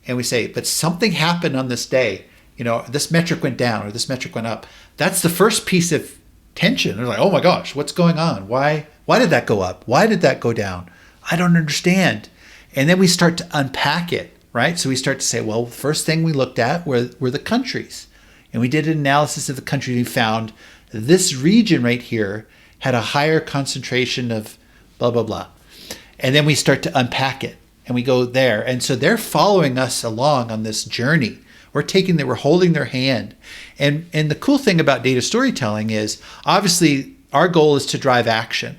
S1: And we say, but something happened on this day. This metric went down or this metric went up. That's the first piece of tension. They're like, oh my gosh, what's going on? Why did that go up? Why did that go down? I don't understand. And then we start to unpack it, right? So we start to say, well, the first thing we looked at were the countries. And we did an analysis of the countries and found this region right here had a higher concentration of blah, blah, blah. And then we start to unpack it and we go there. And so they're following us along on this journey. We're holding their hand. And the cool thing about data storytelling is obviously our goal is to drive action.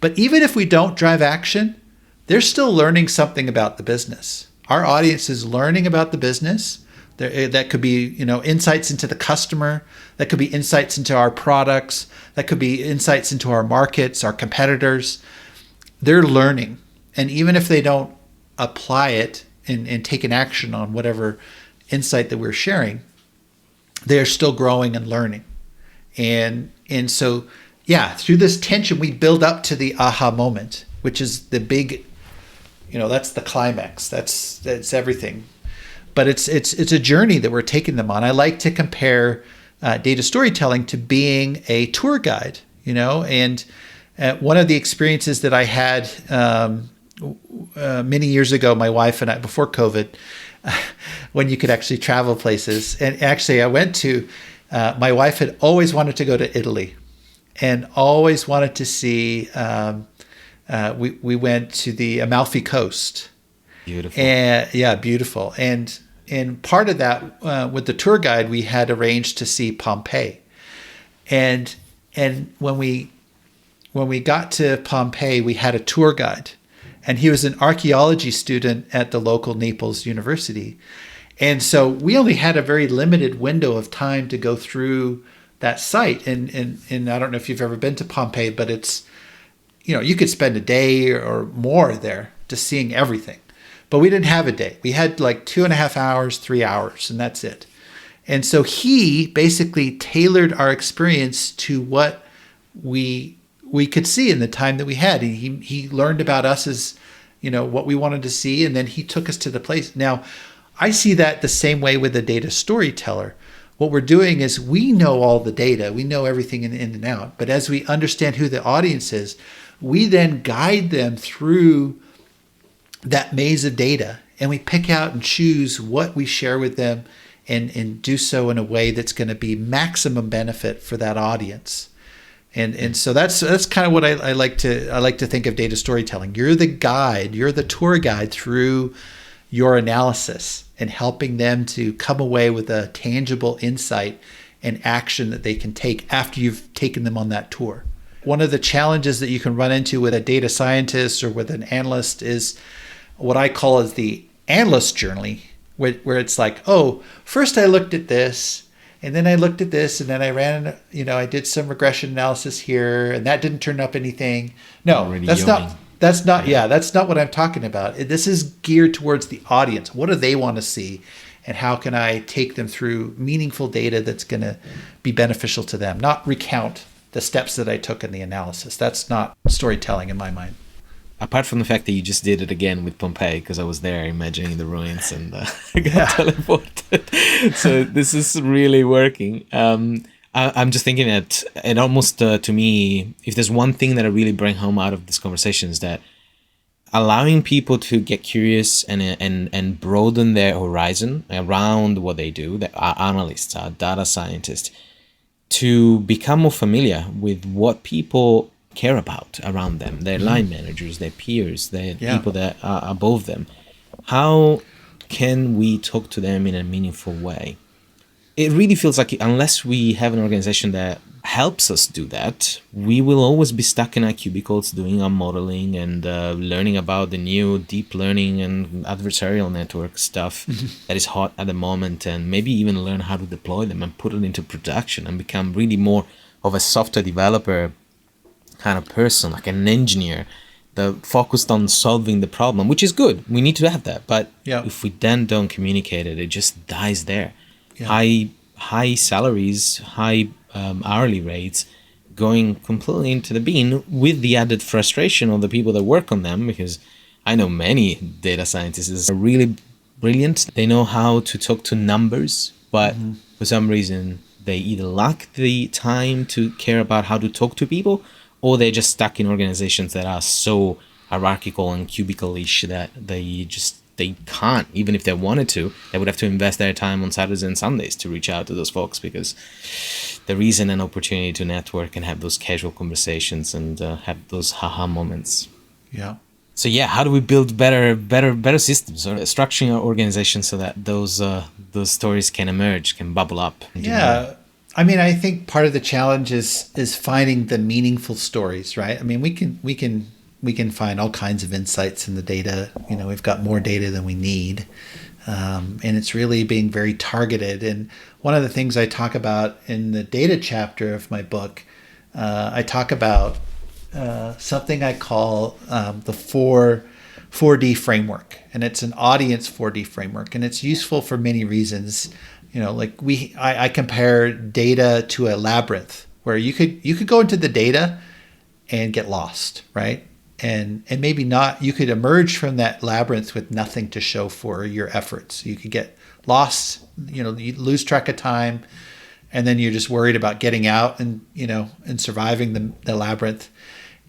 S1: But even if we don't drive action, they're still learning something about the business. Our audience is learning about the business. That could be, insights into the customer. That could be insights into our products. That could be insights into our markets, our competitors. They're learning. And even if they don't apply it and take an action on whatever insight that we're sharing, they're still growing and learning. And so, through this tension, we build up to the aha moment, which is the big, that's the climax. That's everything. But it's a journey that we're taking them on. I like to compare data storytelling to being a tour guide, and one of the experiences that I had many years ago, my wife and I, before COVID, when you could actually travel places. And actually I went to, my wife had always wanted to go to Italy and always wanted to see, we went to the Amalfi Coast.
S2: Beautiful.
S1: And beautiful. And part of that, with the tour guide, we had arranged to see Pompeii. And when we got to Pompeii, we had a tour guide, and he was an archaeology student at the local Naples University. And so we only had a very limited window of time to go through that site. And I don't know if you've ever been to Pompeii, but it's, you could spend a day or more there just seeing everything. But we didn't have a day. We had like 2.5 hours, 3 hours, and that's it. And so he basically tailored our experience to what we could see in the time that we had. He learned about us as, what we wanted to see, and then he took us to the place. Now, I see that the same way with the data storyteller. What we're doing is we know all the data. We know everything in and out. But as we understand who the audience is, we then guide them through that maze of data, and we pick out and choose what we share with them and do so in a way that's going to be maximum benefit for that audience. And so that's kind of what I like to think of data storytelling. You're the guide, you're the tour guide through your analysis and helping them to come away with a tangible insight and action that they can take after you've taken them on that tour. One of the challenges that you can run into with a data scientist or with an analyst is what I call is the analyst journey, where it's like, oh, first I looked at this, and then I looked at this, and then I ran, I did some regression analysis here, and that didn't turn up anything. No, that's not what I'm talking about. This is geared towards the audience. What do they want to see? And how can I take them through meaningful data that's going to be beneficial to them, not recount the steps that I took in the analysis. That's not storytelling in my mind.
S2: apart from the fact that you just did it again with Pompeii, because I was there imagining the ruins and I got teleported. So this is really working. I'm just thinking that it almost, to me, if there's one thing that I really bring home out of this conversation is that allowing people to get curious and broaden their horizon around what they do, that are analysts, are data scientists, to become more familiar with what people care about around them, their line managers, their peers, their people that are above them. How can we talk to them in a meaningful way? It really feels like unless we have an organization that helps us do that, we will always be stuck in our cubicles doing our modeling and learning about the new deep learning and adversarial network stuff that is hot at the moment, and maybe even learn how to deploy them and put it into production and become really more of a software developer kind of person, like an engineer that focused on solving the problem, which is good. We need to have that. But if we then don't communicate it, it just dies there. High salaries, high hourly rates going completely into the bin, with the added frustration of the people that work on them, because I know many data scientists are really brilliant. They know how to talk to numbers, but for some reason they either lack the time to care about how to talk to people, or they're just stuck in organizations that are so hierarchical and cubicle-ish that they can't, even if they wanted to, they would have to invest their time on Saturdays and Sundays to reach out to those folks, because there isn't an opportunity to network and have those casual conversations and have those haha moments.
S1: Yeah.
S2: So how do we build better systems, or structuring our organization so that those stories can emerge, can bubble up?
S1: Yeah. I mean, I think part of the challenge is finding the meaningful stories, right? I mean, we can find all kinds of insights in the data. We've got more data than we need. And it's really being very targeted. And one of the things I talk about in the data chapter of my book, I talk about something I call the 4D framework. And it's an audience 4D framework. And it's useful for many reasons. I compare data to a labyrinth where you could go into the data and get lost, right? And maybe not, you could emerge from that labyrinth with nothing to show for your efforts. You could get lost, you lose track of time, and then you're just worried about getting out and surviving the labyrinth.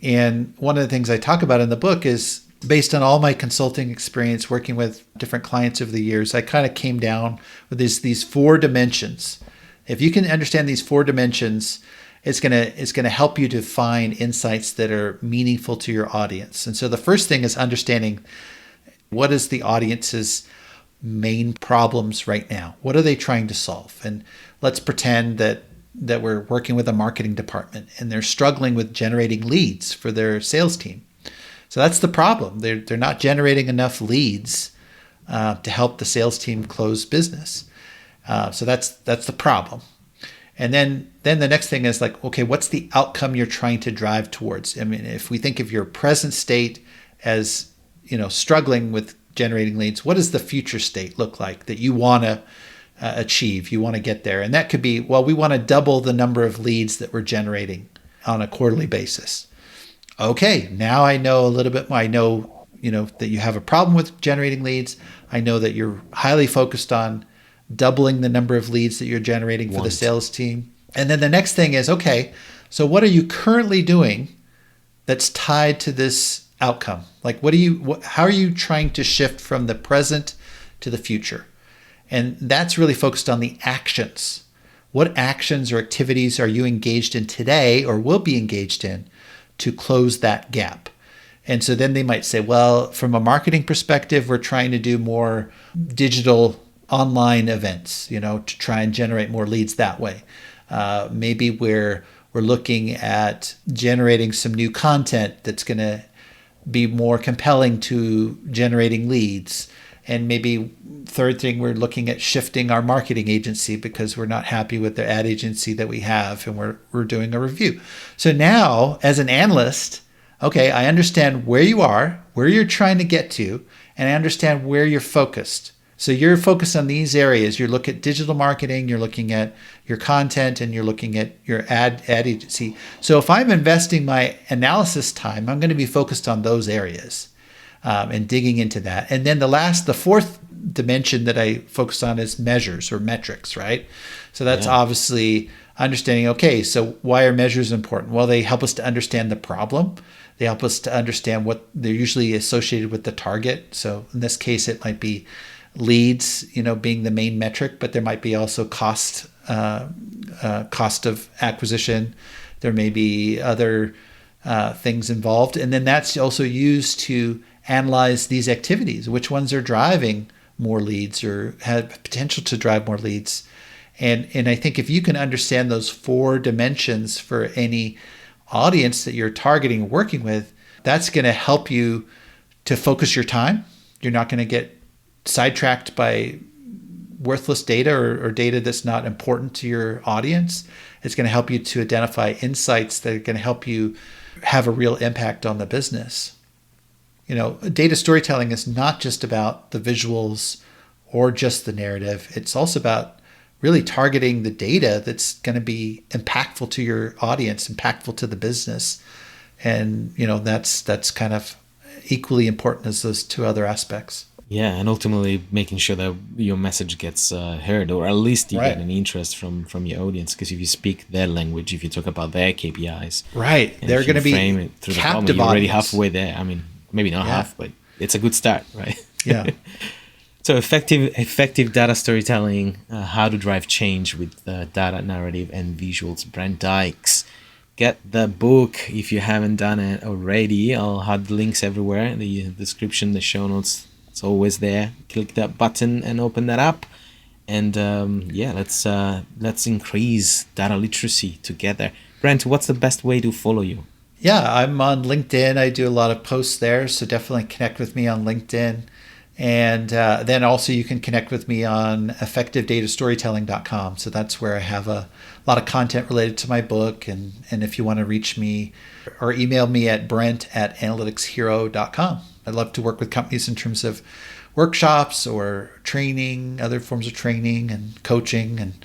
S1: And one of the things I talk about in the book is, based on all my consulting experience working with different clients over the years, I kind of came down with these 4 dimensions. If you can understand these 4 dimensions, it's gonna help you to find insights that are meaningful to your audience. And so the first thing is understanding, what is the audience's main problems right now? What are they trying to solve? And let's pretend that we're working with a marketing department and they're struggling with generating leads for their sales team. So that's the problem. They're not generating enough leads to help the sales team close business. So that's the problem. And then the next thing is like, okay, what's the outcome you're trying to drive towards? I mean, if we think of your present state as, struggling with generating leads, what does the future state look like that you want to achieve? You want to get there. And that could be, well, we want to double the number of leads that we're generating on a quarterly basis. Okay, now I know a little bit more. I know, that you have a problem with generating leads. I know that you're highly focused on doubling the number of leads that you're generating for the sales team. And then the next thing is, okay, so what are you currently doing that's tied to this outcome? Like, how are you trying to shift from the present to the future? And that's really focused on the actions. What actions or activities are you engaged in today or will be engaged in to close that gap? And so then they might say, well, from a marketing perspective, we're trying to do more digital online events, to try and generate more leads that way. Maybe we're looking at generating some new content that's going to be more compelling to generating leads. And maybe third thing, we're looking at shifting our marketing agency because we're not happy with the ad agency that we have, and we're doing a review. So now, as an analyst, okay, I understand where you are, where you're trying to get to, and I understand where you're focused. So you're focused on these areas. You look at digital marketing, you're looking at your content, and you're looking at your ad agency. So if I'm investing my analysis time, I'm going to be focused on those areas and digging into that. And then the fourth dimension that I focus on is measures or metrics, right? So that's obviously understanding, okay, so why are measures important? Well, they help us to understand the problem. They help us to understand what they're usually associated with the target. So in this case, it might be leads, being the main metric, but there might be also cost of acquisition. There may be other things involved. And then that's also used to analyze these activities, which ones are driving more leads or have potential to drive more leads. And I think if you can understand those 4 dimensions for any audience that you're targeting and working with, that's going to help you to focus your time. You're not going to get sidetracked by worthless data or data that's not important to your audience. It's going to help you to identify insights that are going to help you have a real impact on the business. Data storytelling is not just about the visuals or just the narrative. It's also about really targeting the data that's going to be impactful to your audience, impactful to the business. And, that's kind of equally important as those 2 other aspects.
S2: Yeah, and ultimately making sure that your message gets heard, or at least you get an interest from your audience. Because if you speak their language, if you talk about their KPIs,
S1: right, they're going to be
S2: frame it through
S1: captive
S2: the problem, you're already
S1: audience.
S2: Halfway there. I mean, maybe not half, but it's a good start, right?
S1: Yeah.
S2: So effective data storytelling, how to drive change with data, narrative, and visuals. Brent Dykes. Get the book if you haven't done it already. I'll have the links everywhere in the description, the show notes. It's always there. Click that button and open that up. And let's increase data literacy together. Brent, what's the best way to follow you?
S1: Yeah, I'm on LinkedIn. I do a lot of posts there, so definitely connect with me on LinkedIn. And then also you can connect with me on effectivedatastorytelling.com. So that's where I have a lot of content related to my book. And if you want to reach me or email me at brent@analyticshero.com. I'd love to work with companies in terms of workshops or training, other forms of training and coaching and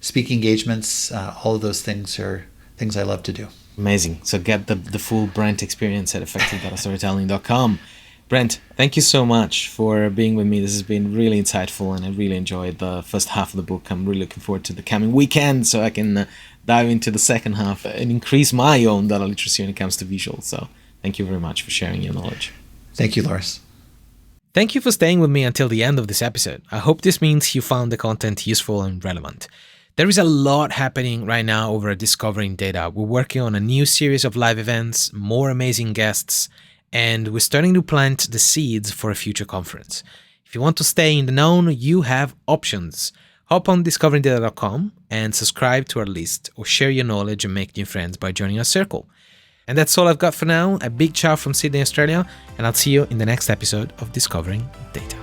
S1: speaking engagements. All of those things are things I love to do.
S2: Amazing. So get the full Brent experience at effectivedatastorytelling.com. Brent, thank you so much for being with me. This has been really insightful, and I really enjoyed the first half of the book. I'm really looking forward to the coming weekend so I can dive into the second half and increase my own data literacy when it comes to visuals. So thank you very much for sharing your knowledge.
S1: Thank you, Lars.
S3: Thank you for staying with me until the end of this episode. I hope this means you found the content useful and relevant. There is a lot happening right now over at Discovering Data. We're working on a new series of live events, more amazing guests, and we're starting to plant the seeds for a future conference. If you want to stay in the know, you have options. Hop on discoveringdata.com and subscribe to our list, or share your knowledge and make new friends by joining our circle. And that's all I've got for now. A big ciao from Sydney, Australia, and I'll see you in the next episode of Discovering Data.